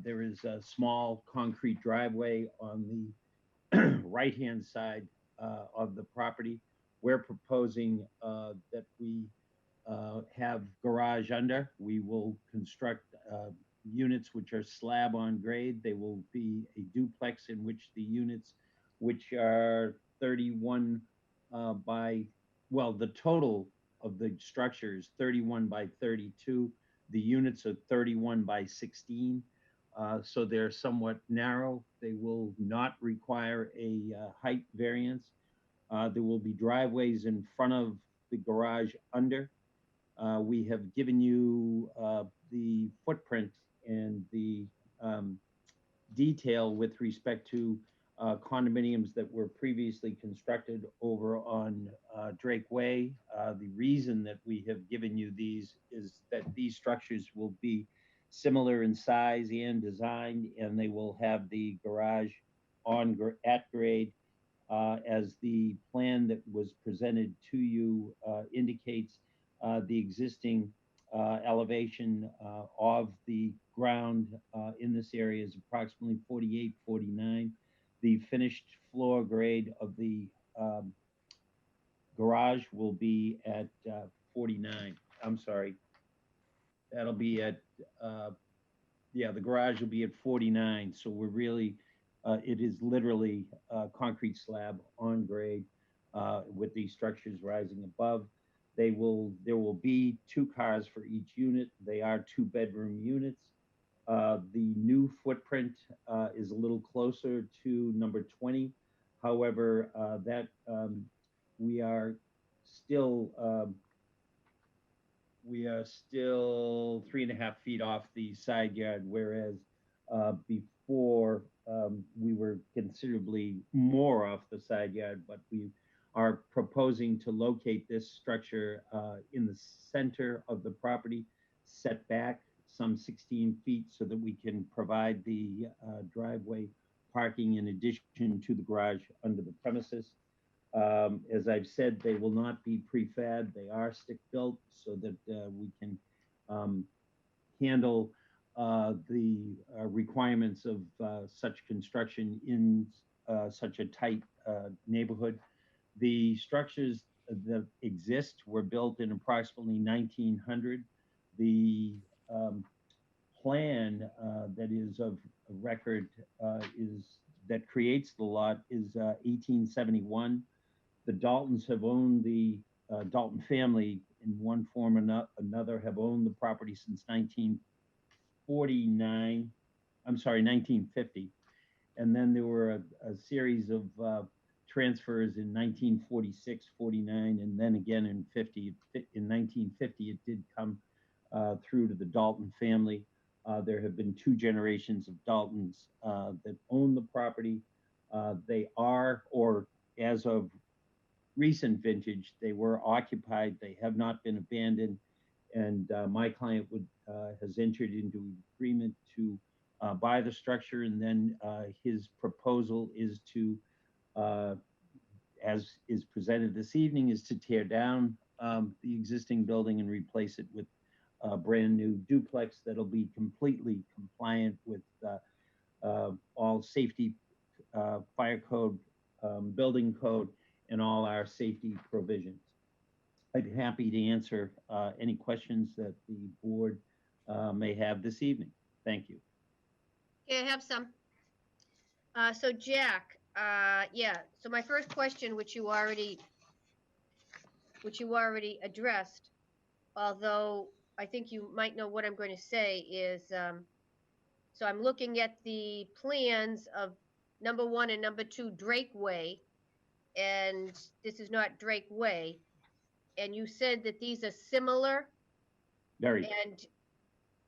there is a small concrete driveway on the right-hand side of the property. We're proposing that we have garage under. We will construct units which are slab on grade. They will be a duplex in which the units, which are 31 the total of the structure is 31 by 32. The units are 31 by 16. So they're somewhat narrow. They will not require a height variance. There will be driveways in front of the garage under. We have given you the footprint and the detail with respect to condominiums that were previously constructed over on Drake Way. The reason that we have given you these is that these structures will be similar in size and design, and they will have the garage at grade. As the plan that was presented to you indicates, the existing elevation of the ground in this area is approximately 48, 49. The finished floor grade of the garage will be at 49. I'm sorry. That'll be at, the garage will be at 49. So we're really, it is literally a concrete slab on grade with these structures rising above. There will be 2 cars for each unit. They are 2-bedroom units. The new footprint is a little closer to number 20. However, we are still 3.5 feet off the side yard, whereas before we were considerably more off the side yard, but we are proposing to locate this structure in the center of the property, set back some 16 feet so that we can provide the driveway parking in addition to the garage under the premises. As I've said, they will not be prefab. They are stick built so that we can handle the requirements of such construction in such a tight neighborhood. The structures that exist were built in approximately 1900. The plan that is of record that creates the lot is 1871. The Daltons have owned the Dalton family in one form or another have owned the property since 1950. And then there were a series of transfers in 1946, 49, and then again in 50. In 1950, it did come through to the Dalton family. There have been 2 generations of Daltons that own the property. They are, or as of recent vintage. They were occupied. They have not been abandoned. And my client has entered into an agreement to buy the structure, and then his proposal is to, as is presented this evening, is to tear down the existing building and replace it with a brand new duplex that'll be completely compliant with all safety, fire code, building code, and all our safety provisions. I'd be happy to answer any questions that the board may have this evening. Thank you.
Yeah, I have some. So Jack, yeah, so my first question, which you already addressed, although I think you might know what I'm going to say, is so I'm looking at the plans of number 1 and number 2 Drake Way, and this is not Drake Way, and you said that these are similar.
Very.
And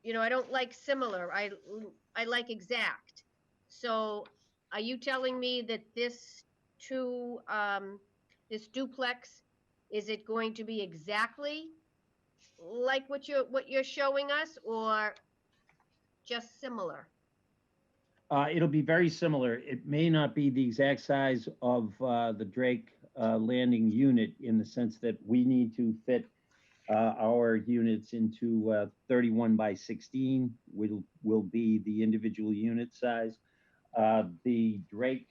you know, I don't like similar. I like exact. So are you telling me that this duplex, is it going to be exactly like what you're showing us, or just similar?
It'll be very similar. It may not be the exact size of the Drake landing unit, in the sense that we need to fit our units into 31 by 16 will be the individual unit size. The Drake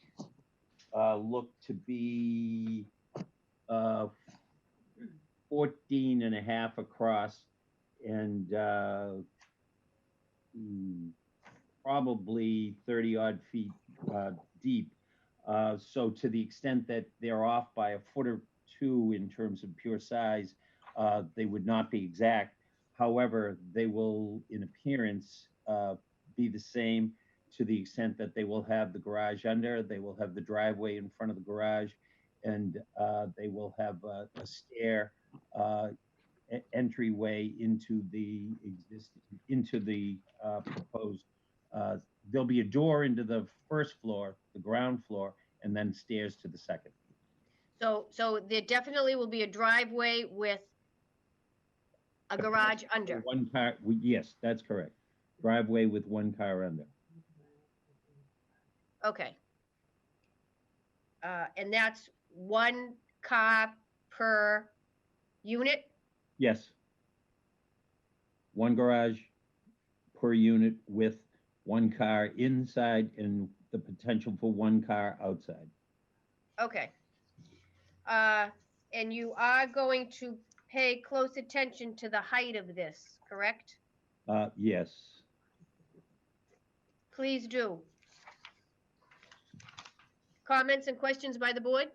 look to be 14 and a half across, and probably 30 odd feet deep. So to the extent that they're off by a foot or two in terms of pure size, they would not be exact. However, they will, in appearance, be the same, to the extent that they will have the garage under, they will have the driveway in front of the garage, and they will have a stair entryway into the proposed. There'll be a door into the first floor, the ground floor, and then stairs to the second.
So there definitely will be a driveway with a garage under.
One car, yes, that's correct. Driveway with one car under.
Okay. And that's 1 car per unit?
Yes. One garage per unit with 1 car inside and the potential for 1 car outside.
Okay. And you are going to pay close attention to the height of this, correct?
Yes.
Please do. Comments and questions by the board?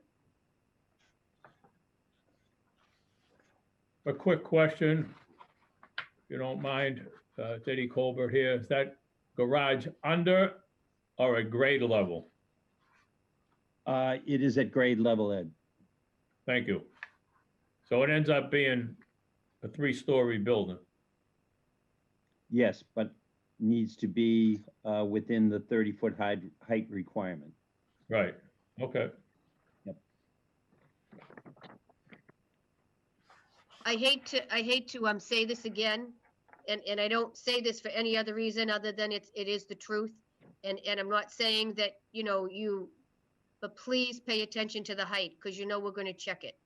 A quick question, if you don't mind, it's Eddie Colbert here. Is that garage under or at grade level?
It is at grade level, Ed.
Thank you. So it ends up being a 3-story building?
Yes, but needs to be within the 30-foot height requirement.
Right, okay.
Yep.
I hate to say this again, and I don't say this for any other reason other than it is the truth. And I'm not saying that, you know, but please pay attention to the height, because you know we're going to check it.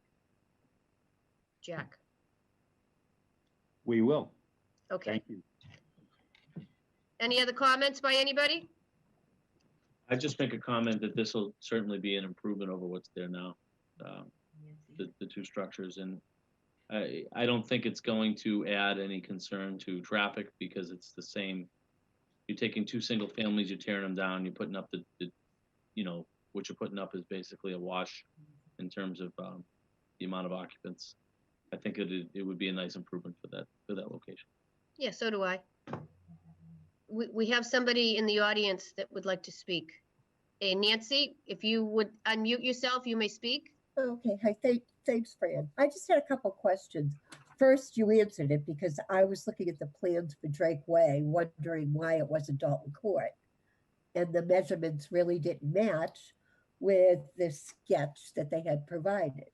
Jack.
We will.
Okay.
Thank you.
Any other comments by anybody?
I just make a comment that this will certainly be an improvement over what's there now, the 2 structures. And I don't think it's going to add any concern to traffic, because it's the same. You're taking 2 single families, you're tearing them down, you're putting up the you know, what you're putting up is basically a wash in terms of the amount of occupants. I think it would be a nice improvement for that location.
Yeah, so do I. We have somebody in the audience that would like to speak. Hey, Nancy, if you would unmute yourself, you may speak.
Okay, hi, thanks, Fran. I just had a couple questions. First, you answered it because I was looking at the plans for Drake Way, wondering why it wasn't Dalton Court. And the measurements really didn't match with the sketch that they had provided.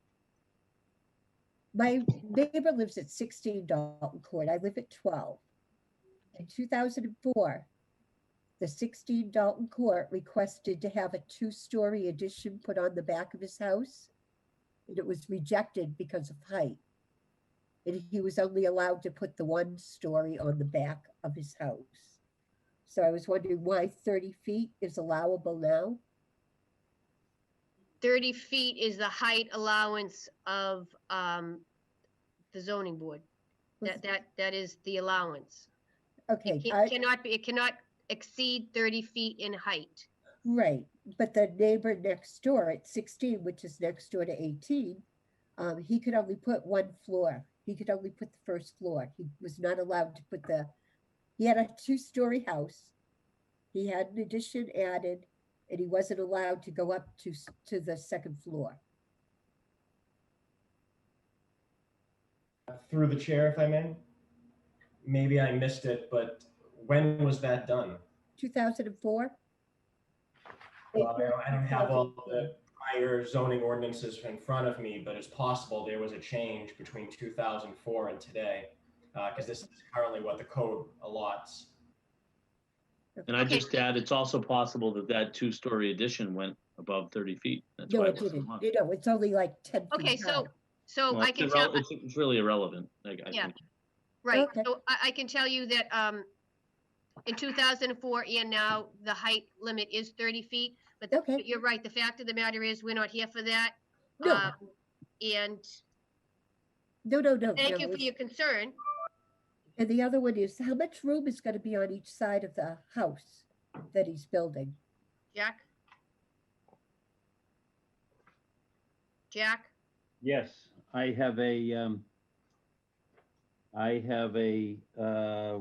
My neighbor lives at 16 Dalton Court. I live at 12. In 2004, the 16 Dalton Court requested to have a 2-story addition put on the back of his house, and it was rejected because of height. And he was only allowed to put the 1-story on the back of his house. So I was wondering why 30 feet is allowable now?
30 feet is the height allowance of the zoning board. That is the allowance.
Okay,
It cannot exceed 30 feet in height.
right. But the neighbor next door at 16, which is next door to 18, he could only put 1 floor. He could only put the 1st floor. He was not allowed to put he had a 2-story house. He had an addition added, and he wasn't allowed to go up to the 2nd floor.
Through the chair, if I may. Maybe I missed it, but when was that done?
2004?
Well, I don't have all the prior zoning ordinances in front of me, but it's possible there was a change between 2004 and today, because this is currently what the code allots.
And I just add, it's also possible that that 2-story addition went above 30 feet. That's
No,
why
it
wasn't
didn't.
allowed.
You know, it's only like 10 feet
Okay,
high.
so
Well,
I can tell.
it's really irrelevant. I
Yeah.
think.
Right,
Okay.
so I can tell you that in 2004 and now, the height limit is 30 feet. But
Okay.
you're right, the fact of the matter is, we're not here for that.
No.
And
No.
thank you for your concern.
And the other one is, how much room is going to be on each side of the house that he's building?
Jack? Jack?
Yes, I have a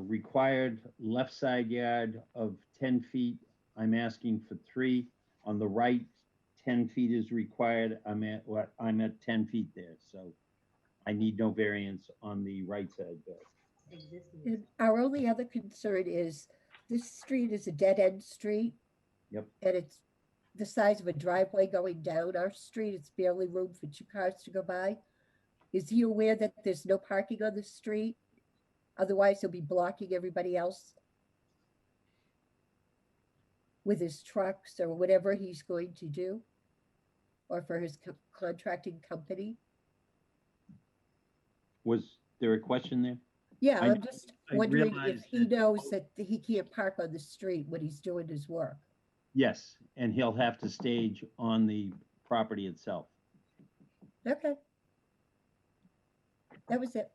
required left side yard of 10 feet. I'm asking for 3. On the right, 10 feet is required. I'm at 10 feet there, so I need no variance on the right side there.
And our only other concern is this street is a dead-end street.
Yep.
And it's the size of a driveway going down our street. It's barely room for 2 cars to go by. Is he aware that there's no parking on the street? Otherwise, he'll be blocking everybody else with his trucks or whatever he's going to do, or for his contracting company.
Was there a question there?
Yeah,
I-
I'm just
I
wondering if
realize
he knows that he can't park on the street when he's doing his work.
Yes, and he'll have to stage on the property itself.
Okay. That was it.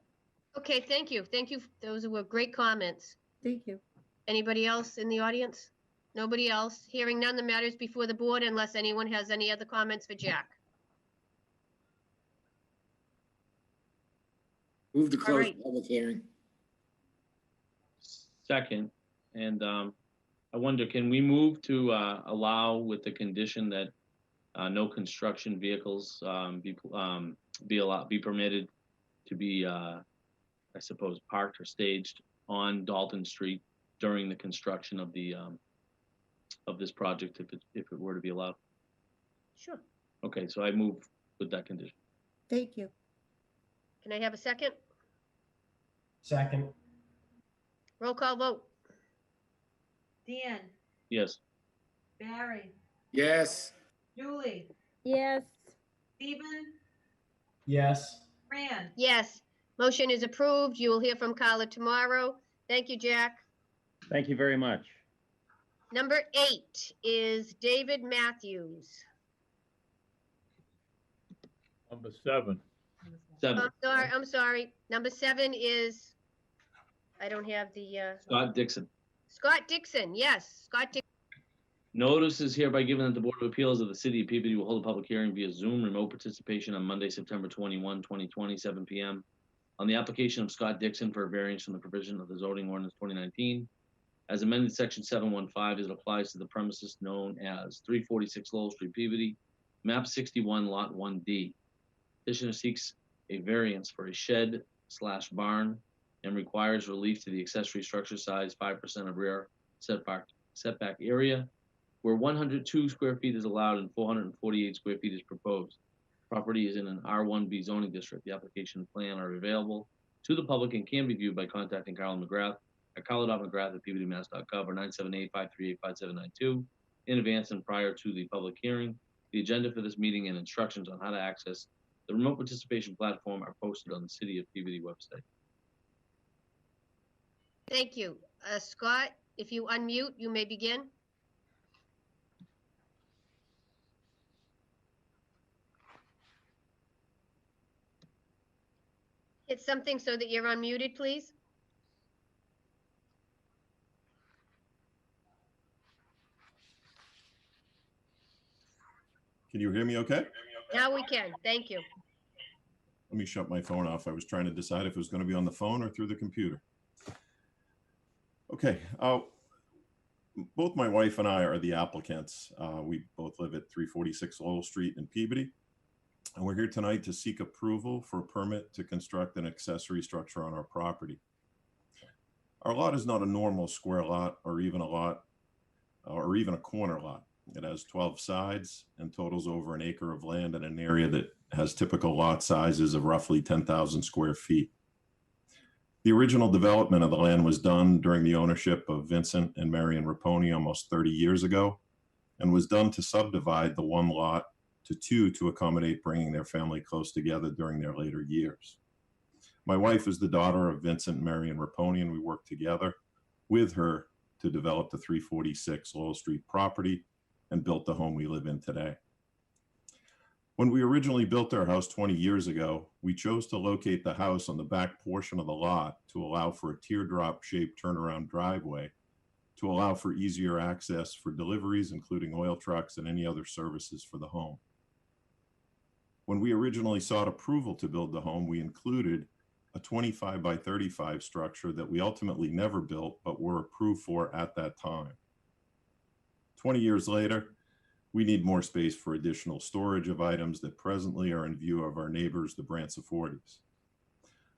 Okay, thank you. Thank you. Those were great comments.
Thank you.
Anybody else in the audience? Nobody else? Hearing none, the matters before the board unless anyone has any other comments for Jack.
Move to
All
close
right.
the public hearing.
Second, and I wonder, can we move to allow with the condition that no construction vehicles be permitted to be, I suppose, parked or staged on Dalton Street during the construction of the of this project, if it were to be allowed?
Sure.
Okay, so I move with that condition.
Thank you.
Can I have a second?
Second.
Roll call vote.
Dan,
Yes.
Barry,
Yes.
Julie,
Yes.
Stephen,
Yes.
Fran.
Yes. Motion is approved. You will hear from Carla tomorrow. Thank you, Jack.
Thank you very much.
Number 8 is David Matthews.
Number 7.
I'm sorry. Number 7 is, I don't have the,
Scott Dixon.
Scott Dixon. Yes, Scott Dixon.
Notice is hereby given that the Board of Appeals of the City of Peabody will hold a public hearing via Zoom remote participation on Monday, September 21, 2020, 7 p.m. on the application of Scott Dixon for a variance from the provision of the zoning ordinance 2019 as amended section 715 as it applies to the premises known as 346 Lowell Street, Peabody, map 61, lot 1D. Petitioner seeks a variance for a shed/barn and requires relief to the accessory structure size 5% of rear setback area, where 102 square feet is allowed and 448 square feet is proposed. Property is in an R1B zoning district. The application and plan are available to the public and can be viewed by contacting Carla McGrath at carla.mcgrath@pbdmass.gov or 978-538-5792 in advance and prior to the public hearing. The agenda for this meeting and instructions on how to access the remote participation platform are posted on the City of Peabody website.
Thank you. Scott, if you unmute, you may begin. Hit something so that you're unmuted, please.
Can you hear me okay?
Now we can. Thank you.
Let me shut my phone off. I was trying to decide if it was going to be on the phone or through the computer. Okay. Both my wife and I are the applicants. We both live at 346 Lowell Street in Peabody. And we're here tonight to seek approval for a permit to construct an accessory structure on our property. Our lot is not a normal square lot or even a corner lot. It has 12 sides and totals over an acre of land in an area that has typical lot sizes of roughly 10,000 square feet. The original development of the land was done during the ownership of Vincent and Marion Raponi almost 30 years ago, and was done to subdivide the one lot to two to accommodate bringing their family close together during their later years. My wife is the daughter of Vincent and Marion Raponi, and we worked together with her to develop the 346 Lowell Street property and built the home we live in today. When we originally built our house 20 years ago, we chose to locate the house on the back portion of the lot to allow for a teardrop-shaped turnaround driveway to allow for easier access for deliveries, including oil trucks and any other services for the home. When we originally sought approval to build the home, we included a 25 by 35 structure that we ultimately never built, but were approved for at that time. 20 years later, we need more space for additional storage of items that presently are in view of our neighbors, the Brancifortis.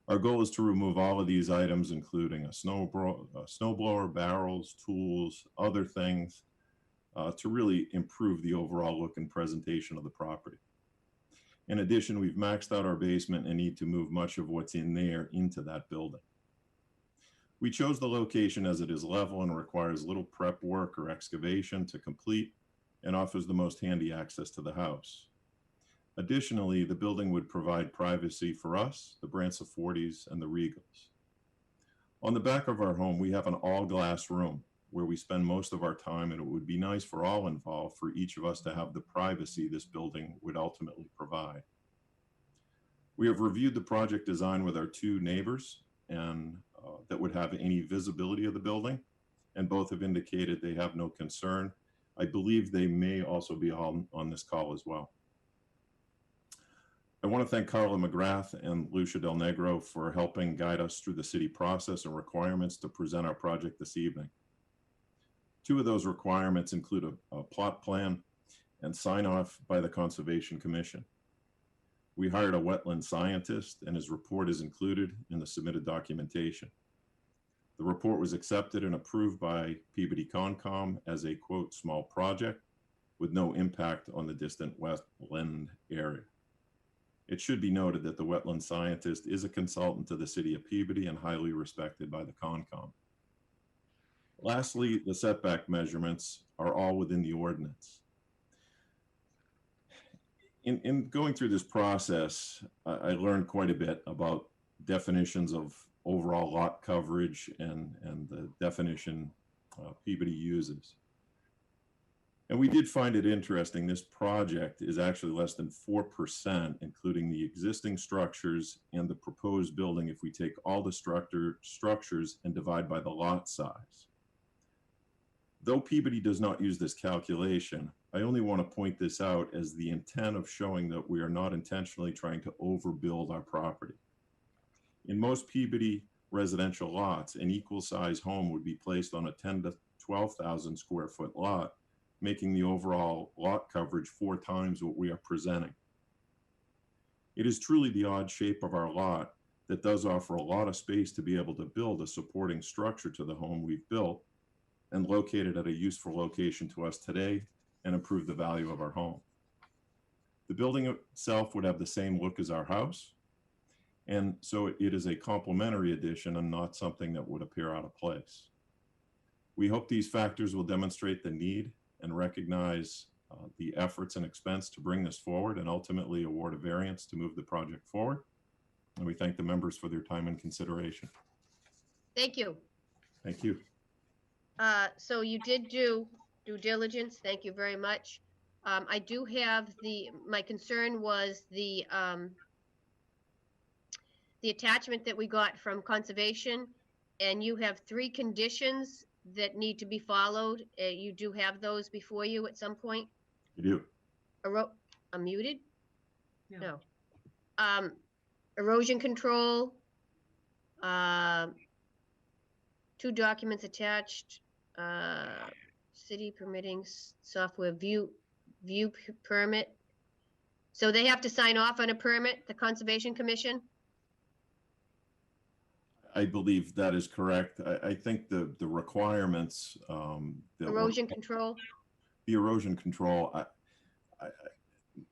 Our goal is to remove all of these items, including a snowblower, barrels, tools, other things, to really improve the overall look and presentation of the property. In addition, we've maxed out our basement and need to move much of what's in there into that building. We chose the location as it is level and requires little prep work or excavation to complete and offers the most handy access to the house. Additionally, the building would provide privacy for us, the Brancifortis, and the Regals. On the back of our home, we have an all-glass room where we spend most of our time, and it would be nice for all involved for each of us to have the privacy this building would ultimately provide. We have reviewed the project design with our two neighbors and that would have any visibility of the building, and both have indicated they have no concern. I believe they may also be on this call as well. I want to thank Carla McGrath and Lucia Del Negro for helping guide us through the city process and requirements to present our project this evening. Two of those requirements include a plot plan and sign off by the Conservation Commission. We hired a wetland scientist, and his report is included in the submitted documentation. The report was accepted and approved by Peabody Concom as a, quote, small project with no impact on the distant wetland area. It should be noted that the wetland scientist is a consultant to the City of Peabody and highly respected by the Concom. Lastly, the setback measurements are all within the ordinance. In going through this process, I learned quite a bit about definitions of overall lot coverage and the definition Peabody uses. And we did find it interesting. This project is actually less than 4%, including the existing structures and the proposed building if we take all the structures and divide by the lot size. Though Peabody does not use this calculation, I only want to point this out as the intent of showing that we are not intentionally trying to overbuild our property. In most Peabody residential lots, an equal size home would be placed on a 10 to 12,000 square foot lot, making the overall lot coverage 4 times what we are presenting. It is truly the odd shape of our lot that does offer a lot of space to be able to build a supporting structure to the home we've built and locate it at a useful location to us today and improve the value of our home. The building itself would have the same look as our house. And so it is a complementary addition and not something that would appear out of place. We hope these factors will demonstrate the need and recognize the efforts and expense to bring this forward and ultimately award a variance to move the project forward. And we thank the members for their time and consideration.
Thank you.
Thank you.
So you did do due diligence. Thank you very much. I do have my concern was the attachment that we got from conservation, and you have 3 conditions that need to be followed. You do have those before you at some point?
You do.
I'm muted? No. Erosion control, 2 documents attached, city permitting software view permit. So they have to sign off on a permit, the Conservation Commission?
I believe that is correct. I think the requirements.
Erosion control?
The erosion control,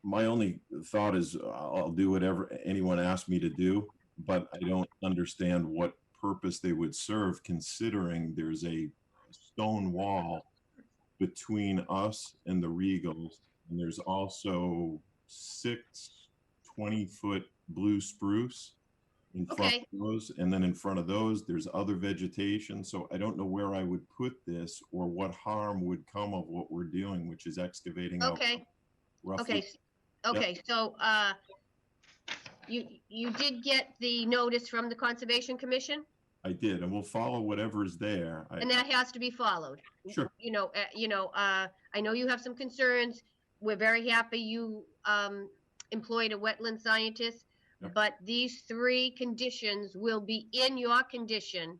my only thought is I'll do whatever anyone asks me to do, but I don't understand what purpose they would serve, considering there's a stone wall between us and the Regals, and there's also 6 20-foot blue spruce in front of those, and then in front of those there's other vegetation. So I don't know where I would put this or what harm would come of what we're doing, which is excavating out roughly.
Okay. So you did get the notice from the Conservation Commission?
I did, and we'll follow whatever is there.
And that has to be followed.
Sure.
I know you have some concerns. We're very happy you employed a wetland scientist, but these 3 conditions will be in your condition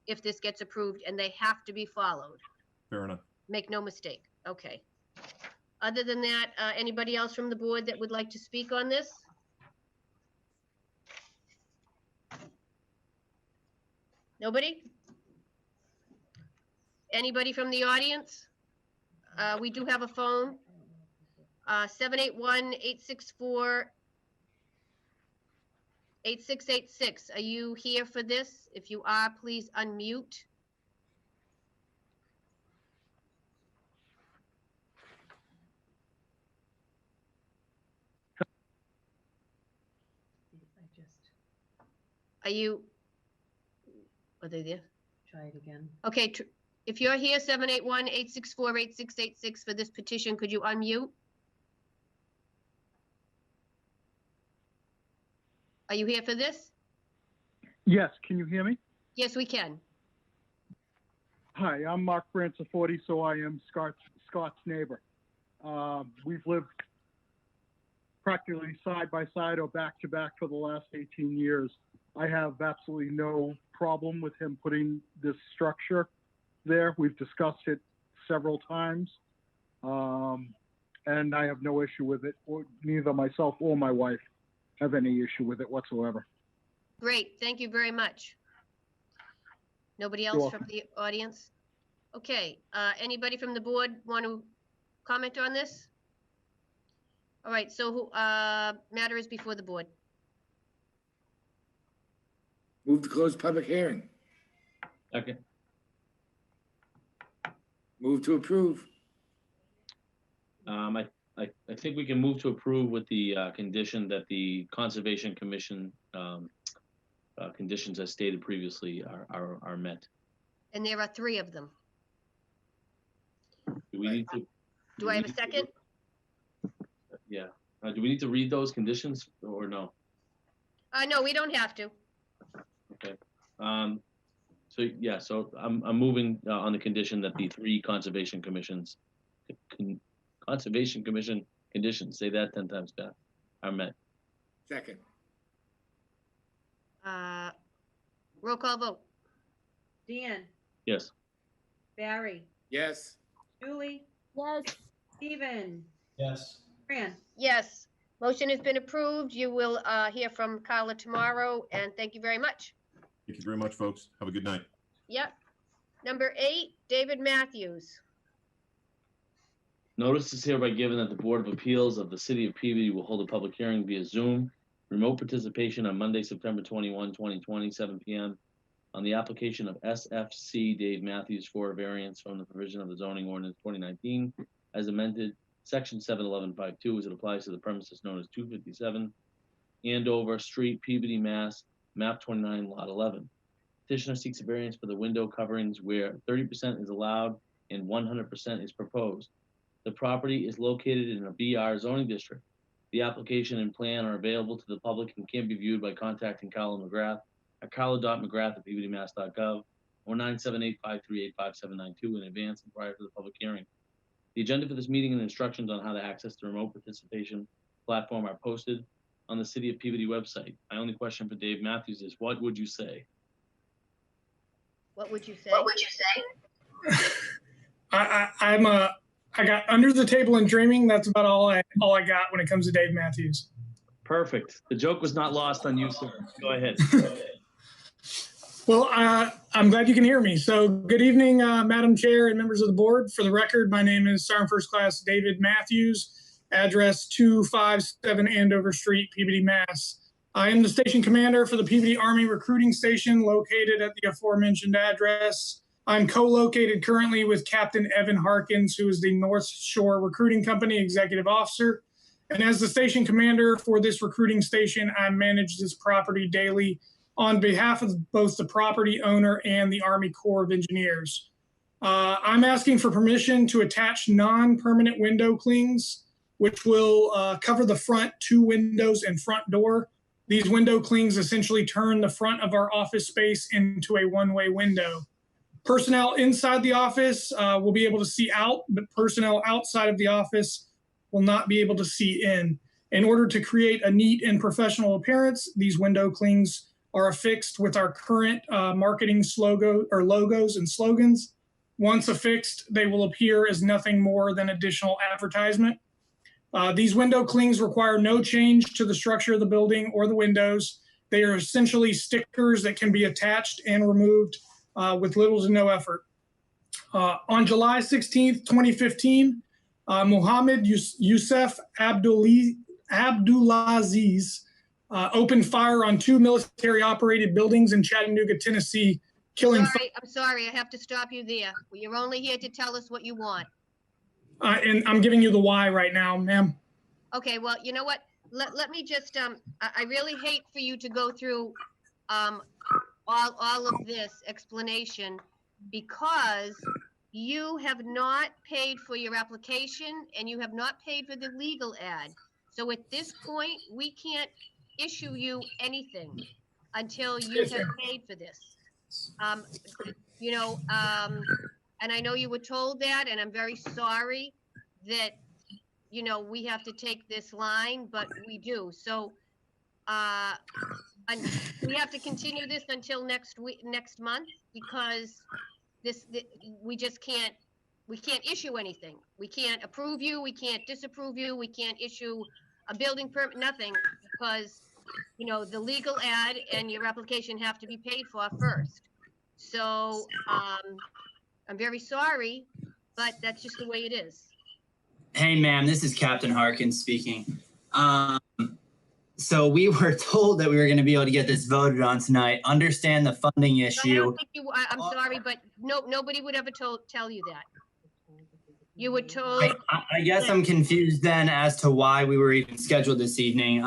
if this gets approved, and they have to be followed.
Fair enough.
Make no mistake. Okay. Other than that, anybody else from the board that would like to speak on this? Nobody? Anybody from the audience? We do have a phone. 781-864-8686. Are you here for this? If you are, please unmute. Are they there?
Try it again.
Okay, if you're here, 781-864-8686 for this petition, could you unmute? Are you here for this?
Yes, can you hear me?
Yes, we can.
Hi, I'm Mark Branciforti, so I am Scott's neighbor. We've lived practically side by side or back to back for the last 18 years. I have absolutely no problem with him putting this structure there. We've discussed it several times, and I have no issue with it. Or neither myself or my wife have any issue with it whatsoever.
Great, thank you very much. Nobody else from the audience? Okay, anybody from the board want to comment on this? All right, so matter is before the board.
Move to close public hearing.
Okay.
Move to approve.
I think we can move to approve with the condition that the Conservation Commission conditions as stated previously are met.
And there are 3 of them.
Do we need to?
Do I have a second?
Yeah. Do we need to read those conditions or no?
No, we don't have to.
Okay. So yeah, so I'm moving on the condition that the 3 Conservation Commission conditions, say that 10 times fast, are met.
Second.
Roll call vote.
Dan,
Yes.
Barry,
Yes.
Julie,
Yes.
Stephen,
Yes.
Fran.
Yes, motion has been approved. You will hear from Carla tomorrow, and thank you very much.
Thank you very much, folks. Have a good night.
Yep. Number 8, David Matthews.
Notice is hereby given that the Board of Appeals of the City of Peabody will hold a public hearing via Zoom, remote participation on Monday, September 21, 2020, 7 p.m. on the application of SFC Dave Matthews for a variance from the provision of the zoning ordinance 2019 as amended, section 71152, as it applies to the premises known as 257 Andover Street, Peabody, Mass, map 29, lot 11. Petitioner seeks a variance for the window coverings where 30% is allowed and 100% is proposed. The property is located in a BR zoning district. The application and plan are available to the public and can be viewed by contacting Carla McGrath at carla.mcgrath@peabodymass.gov or 978-538-5792 in advance and prior to the public hearing. The agenda for this meeting and instructions on how to access the remote participation platform are posted on the City of Peabody website. My only question for Dave Matthews is, what would you say?
What would you say?
What would you say? I got Under the Table and Dreaming. That's about all I got when it comes to Dave Matthews.
Perfect. The joke was not lost on you, sir. Go ahead.
Well, I'm glad you can hear me. So good evening, Madam Chair and members of the board. For the record, my name is Sergeant First Class David Matthews, address 257 Andover Street, Peabody, Mass. I am the station commander for the Peabody Army Recruiting Station located at the aforementioned address. I'm co-located currently with Captain Evan Harkins, who is the North Shore Recruiting Company Executive Officer. And as the station commander for this recruiting station, I manage this property daily on behalf of both the property owner and the Army Corps of Engineers. I'm asking for permission to attach non-permanent window clings, which will cover the front 2 windows and front door. These window clings essentially turn the front of our office space into a one-way window. Personnel inside the office will be able to see out, but personnel outside of the office will not be able to see in. In order to create a neat and professional appearance, these window clings are affixed with our current marketing logos and slogans. Once affixed, they will appear as nothing more than additional advertisement. These window clings require no change to the structure of the building or the windows. They are essentially stickers that can be attached and removed with little to no effort. On July 16th, 2015, Mohammed Youssef Abdulaziz opened fire on 2 military-operated buildings in Chattanooga, Tennessee, killing.
I'm sorry, I have to stop you there. You're only here to tell us what you want.
And I'm giving you the why right now, ma'am.
Okay, well, you know what? Let me just, I really hate for you to go through all of this explanation because you have not paid for your application and you have not paid for the legal ad. So at this point, we can't issue you anything until you have paid for this. And I know you were told that, and I'm very sorry that, we have to take this line, but we do. So and we have to continue this until next month because we can't issue anything. We can't approve you, we can't disapprove you, we can't issue a building permit, nothing, because the legal ad and your application have to be paid for first. So I'm very sorry, but that's just the way it is.
Hey, ma'am, this is Captain Harkins speaking. So we were told that we were going to be able to get this voted on tonight. Understand the funding issue.
I'm sorry, but nobody would ever tell you that. You were told.
I guess I'm confused then as to why we were even scheduled this evening.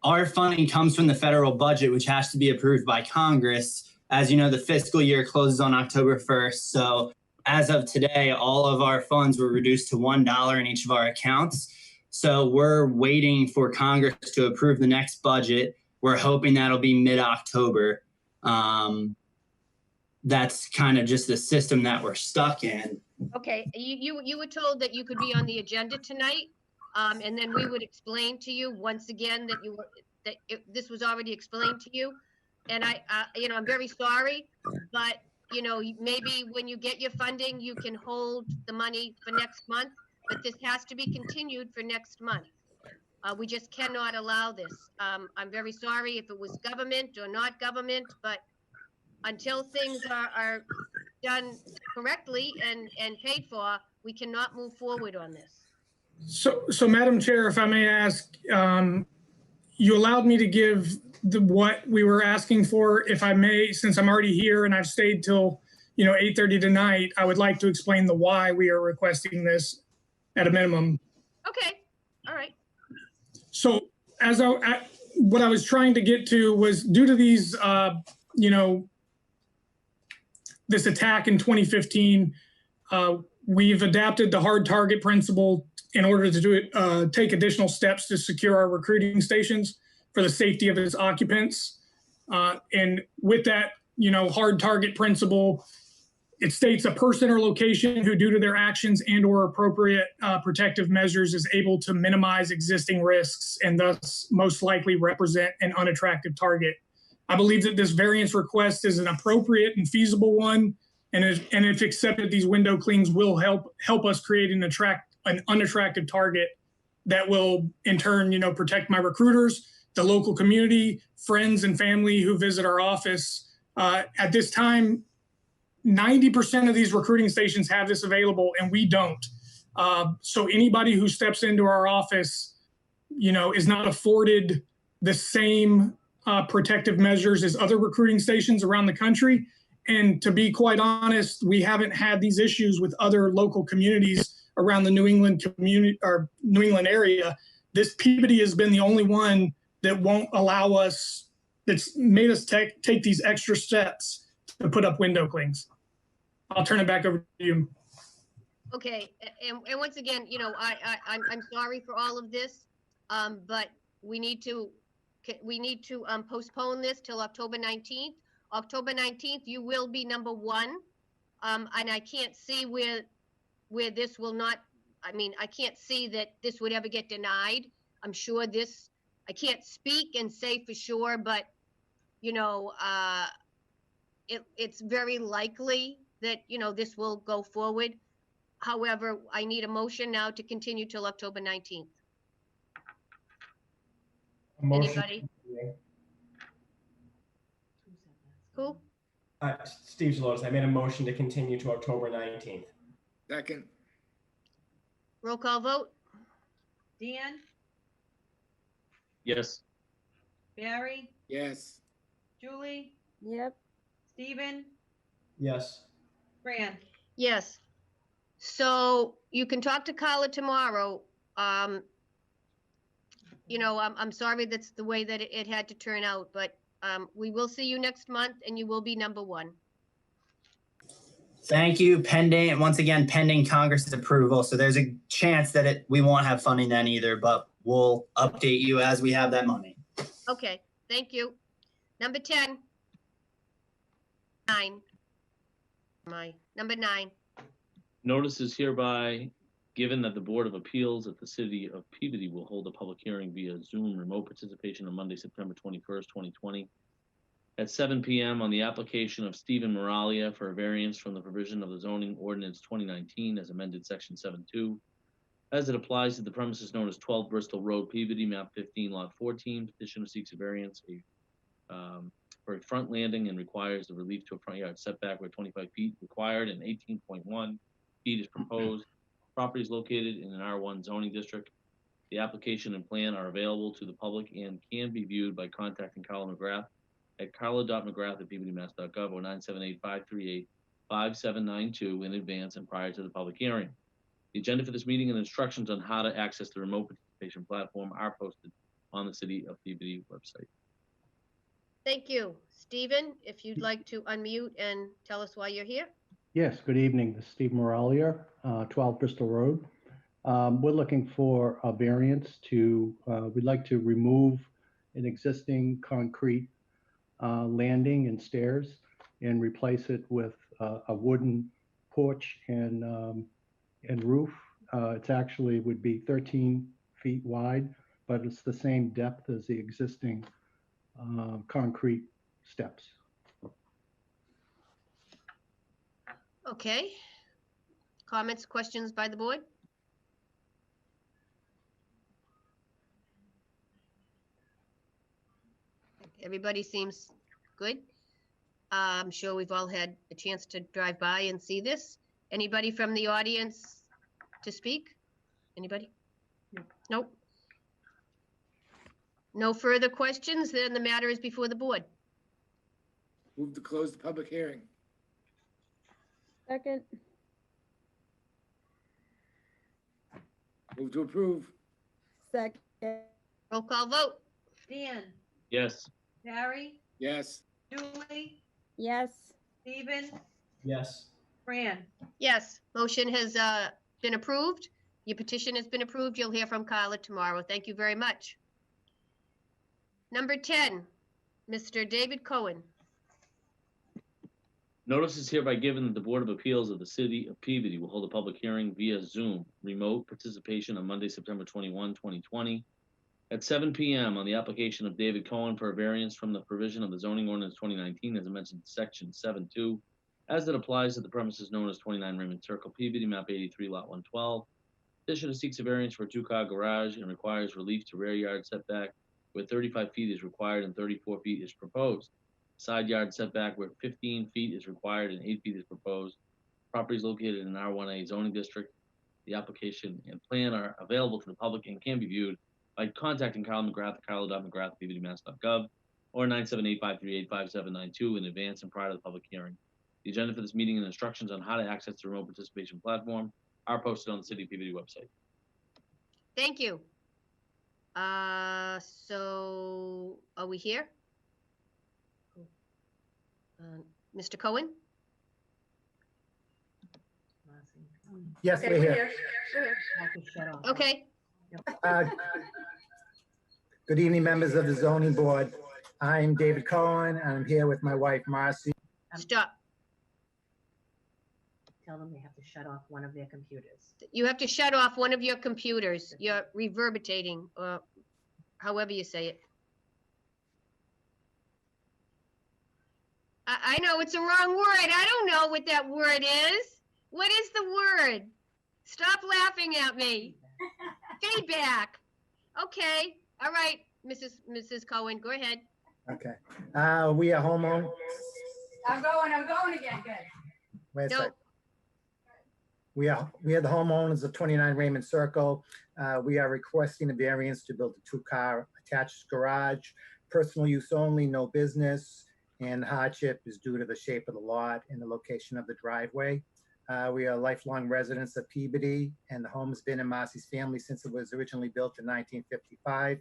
Our funding comes from the federal budget, which has to be approved by Congress. As you know, the fiscal year closes on October 1st. So as of today, all of our funds were reduced to $1 in each of our accounts. So we're waiting for Congress to approve the next budget. We're hoping that'll be mid-October. That's kind of just the system that we're stuck in.
Okay, you were told that you could be on the agenda tonight, and then we would explain to you once again that this was already explained to you. And I'm very sorry, but maybe when you get your funding, you can hold the money for next month. But this has to be continued for next month. We just cannot allow this. I'm very sorry if it was government or not government, but until things are done correctly and paid for, We cannot move forward on this.
So Madam Chair, if I may ask, you allowed me to give what we were asking for. If I may, since I'm already here and I've stayed till 8:30 tonight, I would like to explain the why we are requesting this at a minimum.
Okay, all right.
So what I was trying to get to was due to these, this attack in 2015, we've adapted the hard target principle in order to take additional steps to secure our recruiting stations for the safety of its occupants. And with that, hard target principle, it states a person or location who, due to their actions and or appropriate protective measures, is able to minimize existing risks and thus most likely represent an unattractive target. I believe that this variance request is an appropriate and feasible one, and if accepted, these window clings will help us create an unattractive target that will, in turn, protect my recruiters, the local community, friends and family who visit our office. At this time, 90% of these recruiting stations have this available, and we don't. So anybody who steps into our office, is not afforded the same protective measures as other recruiting stations around the country. And to be quite honest, we haven't had these issues with other local communities around the New England community or New England area. This Peabody has been the only one that won't allow us, that's made us take these extra steps to put up window clings. I'll turn it back over to you.
Okay, and once again, I'm sorry for all of this, but we need to postpone this till October 19th. October 19th, you will be number one, and I can't see where this will not. I can't see that this would ever get denied. I'm sure this. I can't speak and say for sure, but it's very likely that this will go forward. However, I need a motion now to continue till October 19th. Anybody? Who?
Steve Zalotis. I made a motion to continue to October 19th.
Second.
Roll call vote.
Dan,
Yes.
Barry,
Yes.
Julie,
Yep.
Stephen,
Yes.
Fran.
Yes. So you can talk to Carla tomorrow. I'm sorry that's the way that it had to turn out, but we will see you next month and you will be number one.
Thank you. Once again, pending Congress's approval. So there's a chance that we won't have funding then either, but we'll update you as we have that money.
Okay, thank you. Number 10. 9. Number 9.
Notice is hereby given that the Board of Appeals at the City of Peabody will hold a public hearing via Zoom remote participation on Monday, September 21st, 2020 at 7 p.m. on the application of Stephen Moralia for a variance from the provision of the zoning ordinance 2019 as amended section 7.2 as it applies to the premises known as 12 Bristol Road, Peabody, map 15, lot 14. Petitioner seeks a variance for a front landing and requires the relief to a front yard setback where 25 feet required and 18.1 feet is proposed. Property is located in an R1 zoning district. The application and plan are available to the public and can be viewed by contacting Carla McGrath at carla.mcgrath@peabodymass.gov or 978-538-5792 in advance and prior to the public hearing. The agenda for this meeting and instructions on how to access the remote participation platform are posted on the City of Peabody website.
Thank you. Stephen, if you'd like to unmute and tell us why you're here.
Yes, good evening. This is Steve Moralia, 12 Bristol Road. We're looking for a variance we'd like to remove an existing concrete landing and stairs and replace it with a wooden porch and roof. It's actually would be 13 feet wide, but it's the same depth as the existing concrete steps.
Okay. Comments, questions by the board? Everybody seems good. I'm sure we've all had a chance to drive by and see this. Anybody from the audience to speak? Anybody? Nope. No further questions, then the matter is before the board.
Move to close the public hearing.
Second,
Move to approve.
second,
Roll call vote.
Dan,
Yes.
Barry,
Yes.
Julie,
yes.
Stephen,
Yes.
Fran.
Yes, motion has been approved. Your petition has been approved. You'll hear from Carla tomorrow. Thank you very much. Number 10, Mr. David Cohen.
Notice is hereby given that the Board of Appeals of the City of Peabody will hold a public hearing via Zoom, remote participation on Monday, September 21, 2020, at 7 p.m. on the application of David Cohen for a variance from the provision of the zoning ordinance 2019, as mentioned in section 7.2, as it applies to the premises known as 29 Raymond Circle, Peabody, map 83, lot 112. Petitioner seeks a variance for a two-car garage and requires relief to rear yard setback where 35 feet is required and 34 feet is proposed. Side yard setback where 15 feet is required and 8 feet is proposed. Property is located in an R1A zoning district. The application and plan are available to the public and can be viewed by contacting Carla McGrath at carla.mcgrath@pbdmass.gov or 978-538-5792 in advance and prior to the public hearing. The agenda for this meeting and instructions on how to access the remote participation platform are posted on the City of Peabody website.
Thank you. So are we here? Mr. Cohen?
Yes, we're here.
Okay.
Good evening, members of the zoning board. I'm David Cohen, and I'm here with my wife, Marcy.
Stop.
Tell them they have to shut off one of their computers.
You have to shut off one of your computers. You're reverberating, or however you say it. I know it's a wrong word. I don't know what that word is. What is the word? Stop laughing at me. Feedback. Okay. All right, Mrs. Cohen, go ahead.
Okay. We are homeowners.
I'm going again, good.
Wait a
No.
sec. We are the homeowners of 29 Raymond Circle. We are requesting a variance to build a two-car attached garage, personal use only, no business, and hardship is due to the shape of the lot and the location of the driveway. We are lifelong residents of Peabody, and the home has been in Marcy's family since it was originally built in 1955.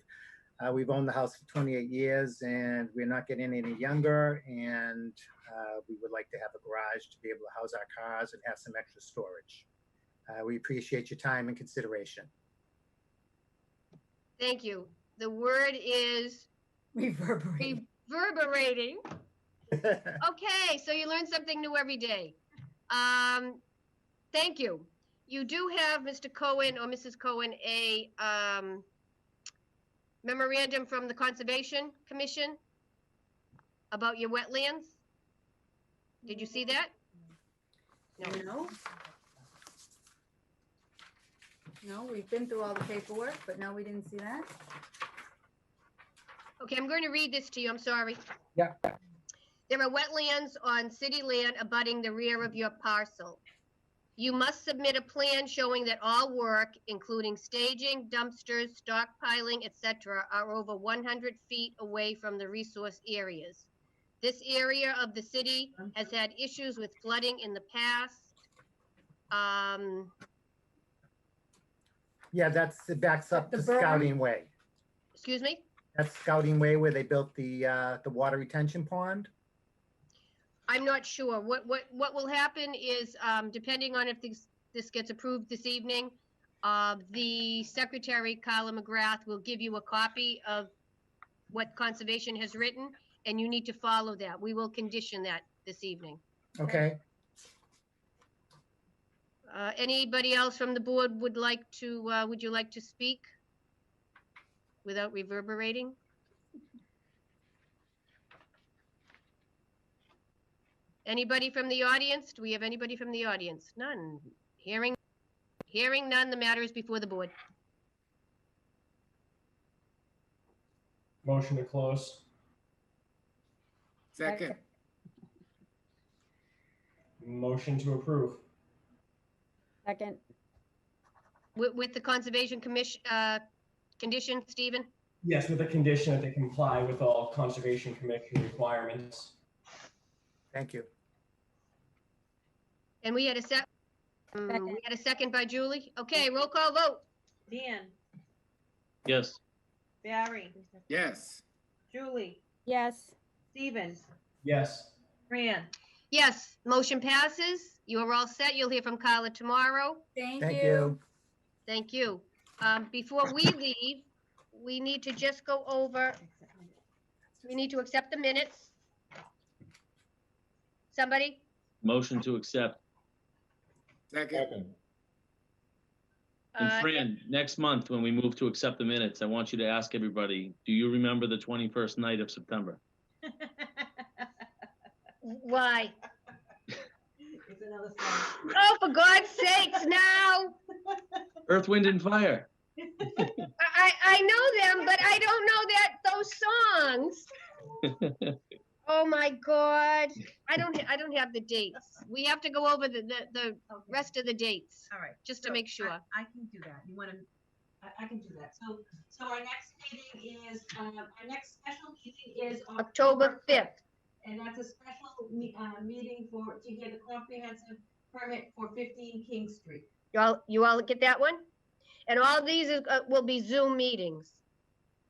We've owned the house for 28 years, and we're not getting any younger, and we would like to have a garage to be able to house our cars and have some extra storage. We appreciate your time and consideration.
Thank you. The word is reverberating. Okay, so you learn something new every day. Thank you. You do have, Mr. Cohen or Mrs. Cohen, a memorandum from the Conservation Commission about your wetlands. Did you see that?
No. No, we've been through all the paperwork, but no, we didn't see that.
Okay, I'm going to read this to you. I'm sorry.
Yeah.
There are wetlands on city land abutting the rear of your parcel. You must submit a plan showing that all work, including staging, dumpsters, stockpiling, etc., are over 100 feet away from the resource areas. This area of the city has had issues with flooding in the past.
Yeah, it backs up to Scouting Way.
Excuse me?
That's Scouting Way where they built the water retention pond.
I'm not sure. What will happen is, depending on if this gets approved this evening, the secretary, Carla McGrath, will give you a copy of what conservation has written, and you need to follow that. We will condition that this evening.
Okay.
Anybody else from the board would you like to speak without reverberating? Anybody from the audience? Do we have anybody from the audience? None. Hearing none, the matter is before the board.
Motion to close.
Second.
Motion to approve.
Second,
With the Conservation Commission, condition, Stephen?
Yes, with the condition that they comply with all Conservation Commission requirements.
Thank you.
And we had a we had a second by Julie. Okay, roll call vote.
Dan,
Yes.
Barry,
Yes.
Julie,
Yes.
Stephen,
Yes.
Fran.
Yes, motion passes. You are all set. You'll hear from Carla tomorrow.
Thank
Thank
you.
you.
Thank you. Before we leave, we need to just go over, we need to accept the minutes. Somebody?
Motion to accept.
Second.
And Fran, next month, when we move to accept the minutes, I want you to ask everybody, do you remember the 21st night of September?
Why?
It's another song.
Oh, for God's sakes, now.
Earth, Wind, and Fire.
I know them, but I don't know those songs. Oh my God. I don't have the dates. We have to go over the rest of the dates.
All right.
Just to
so
make sure.
I can do that. You want to, I can do that. So our next meeting is, our next special meeting is
October 5th.
And that's a special meeting to get a comprehensive permit for 15 King Street.
You all get that one? And all these will be Zoom meetings.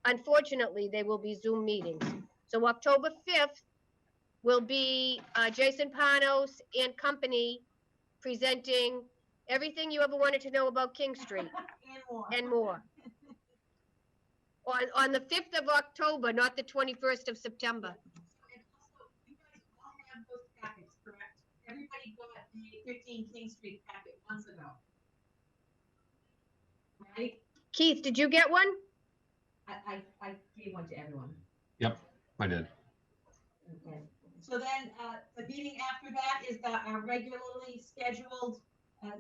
Unfortunately, they will be Zoom meetings. So October 5th will be Jason Panos and company presenting everything you ever wanted to know about King Street and more. On the 5th of October, not the 21st of September.
And also, you guys all have those packets, correct? Everybody got the 15 King Street packet months ago. Right?
Keith, did you get one?
I gave one to everyone.
Yep, I did.
Okay. So then, the meeting after that is our regularly scheduled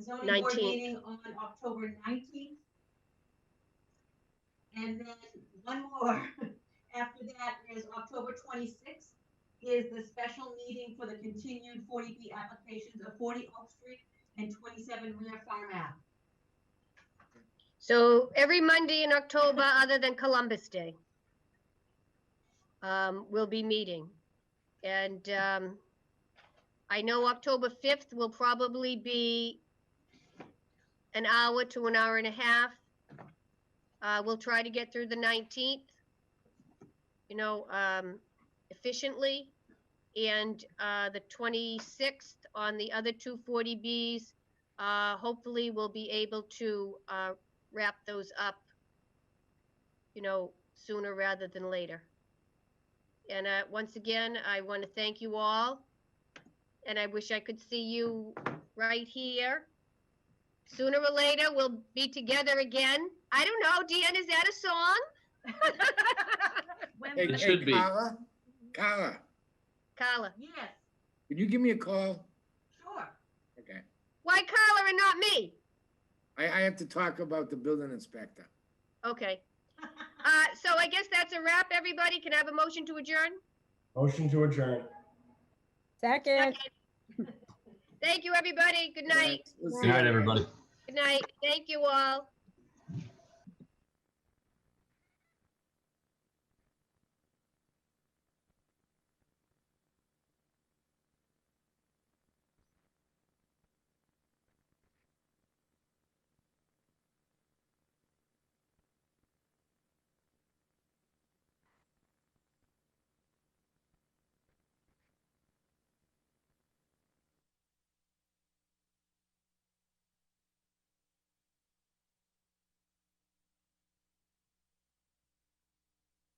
zoning board
19th.
meeting on October 19th. And then one more after that is October 26th is the special meeting for the continued 40B applications of 40 Oak Street and 27 Rear Farm Ave.
So every Monday in October, other than Columbus Day, we'll be meeting. And I know October 5th will probably be an hour to an hour and a half. We'll try to get through the 19th, efficiently. And the 26th on the other 240Bs, hopefully we'll be able to wrap those up, sooner rather than later. And once again, I want to thank you all. And I wish I could see you right here. Sooner or later, we'll be together again. I don't know, Dan, is that a song?
Hey,
It should be.
Carla?
Carla.
Yes.
Can you give me a call?
Sure.
Okay.
Why Carla and not me?
I have to talk about the building inspector.
Okay. So I guess that's a wrap, everybody. Can I have a motion to adjourn?
Motion to adjourn.
Second.
Thank you, everybody. Good night.
Good night, everybody.
Good night. Thank you all.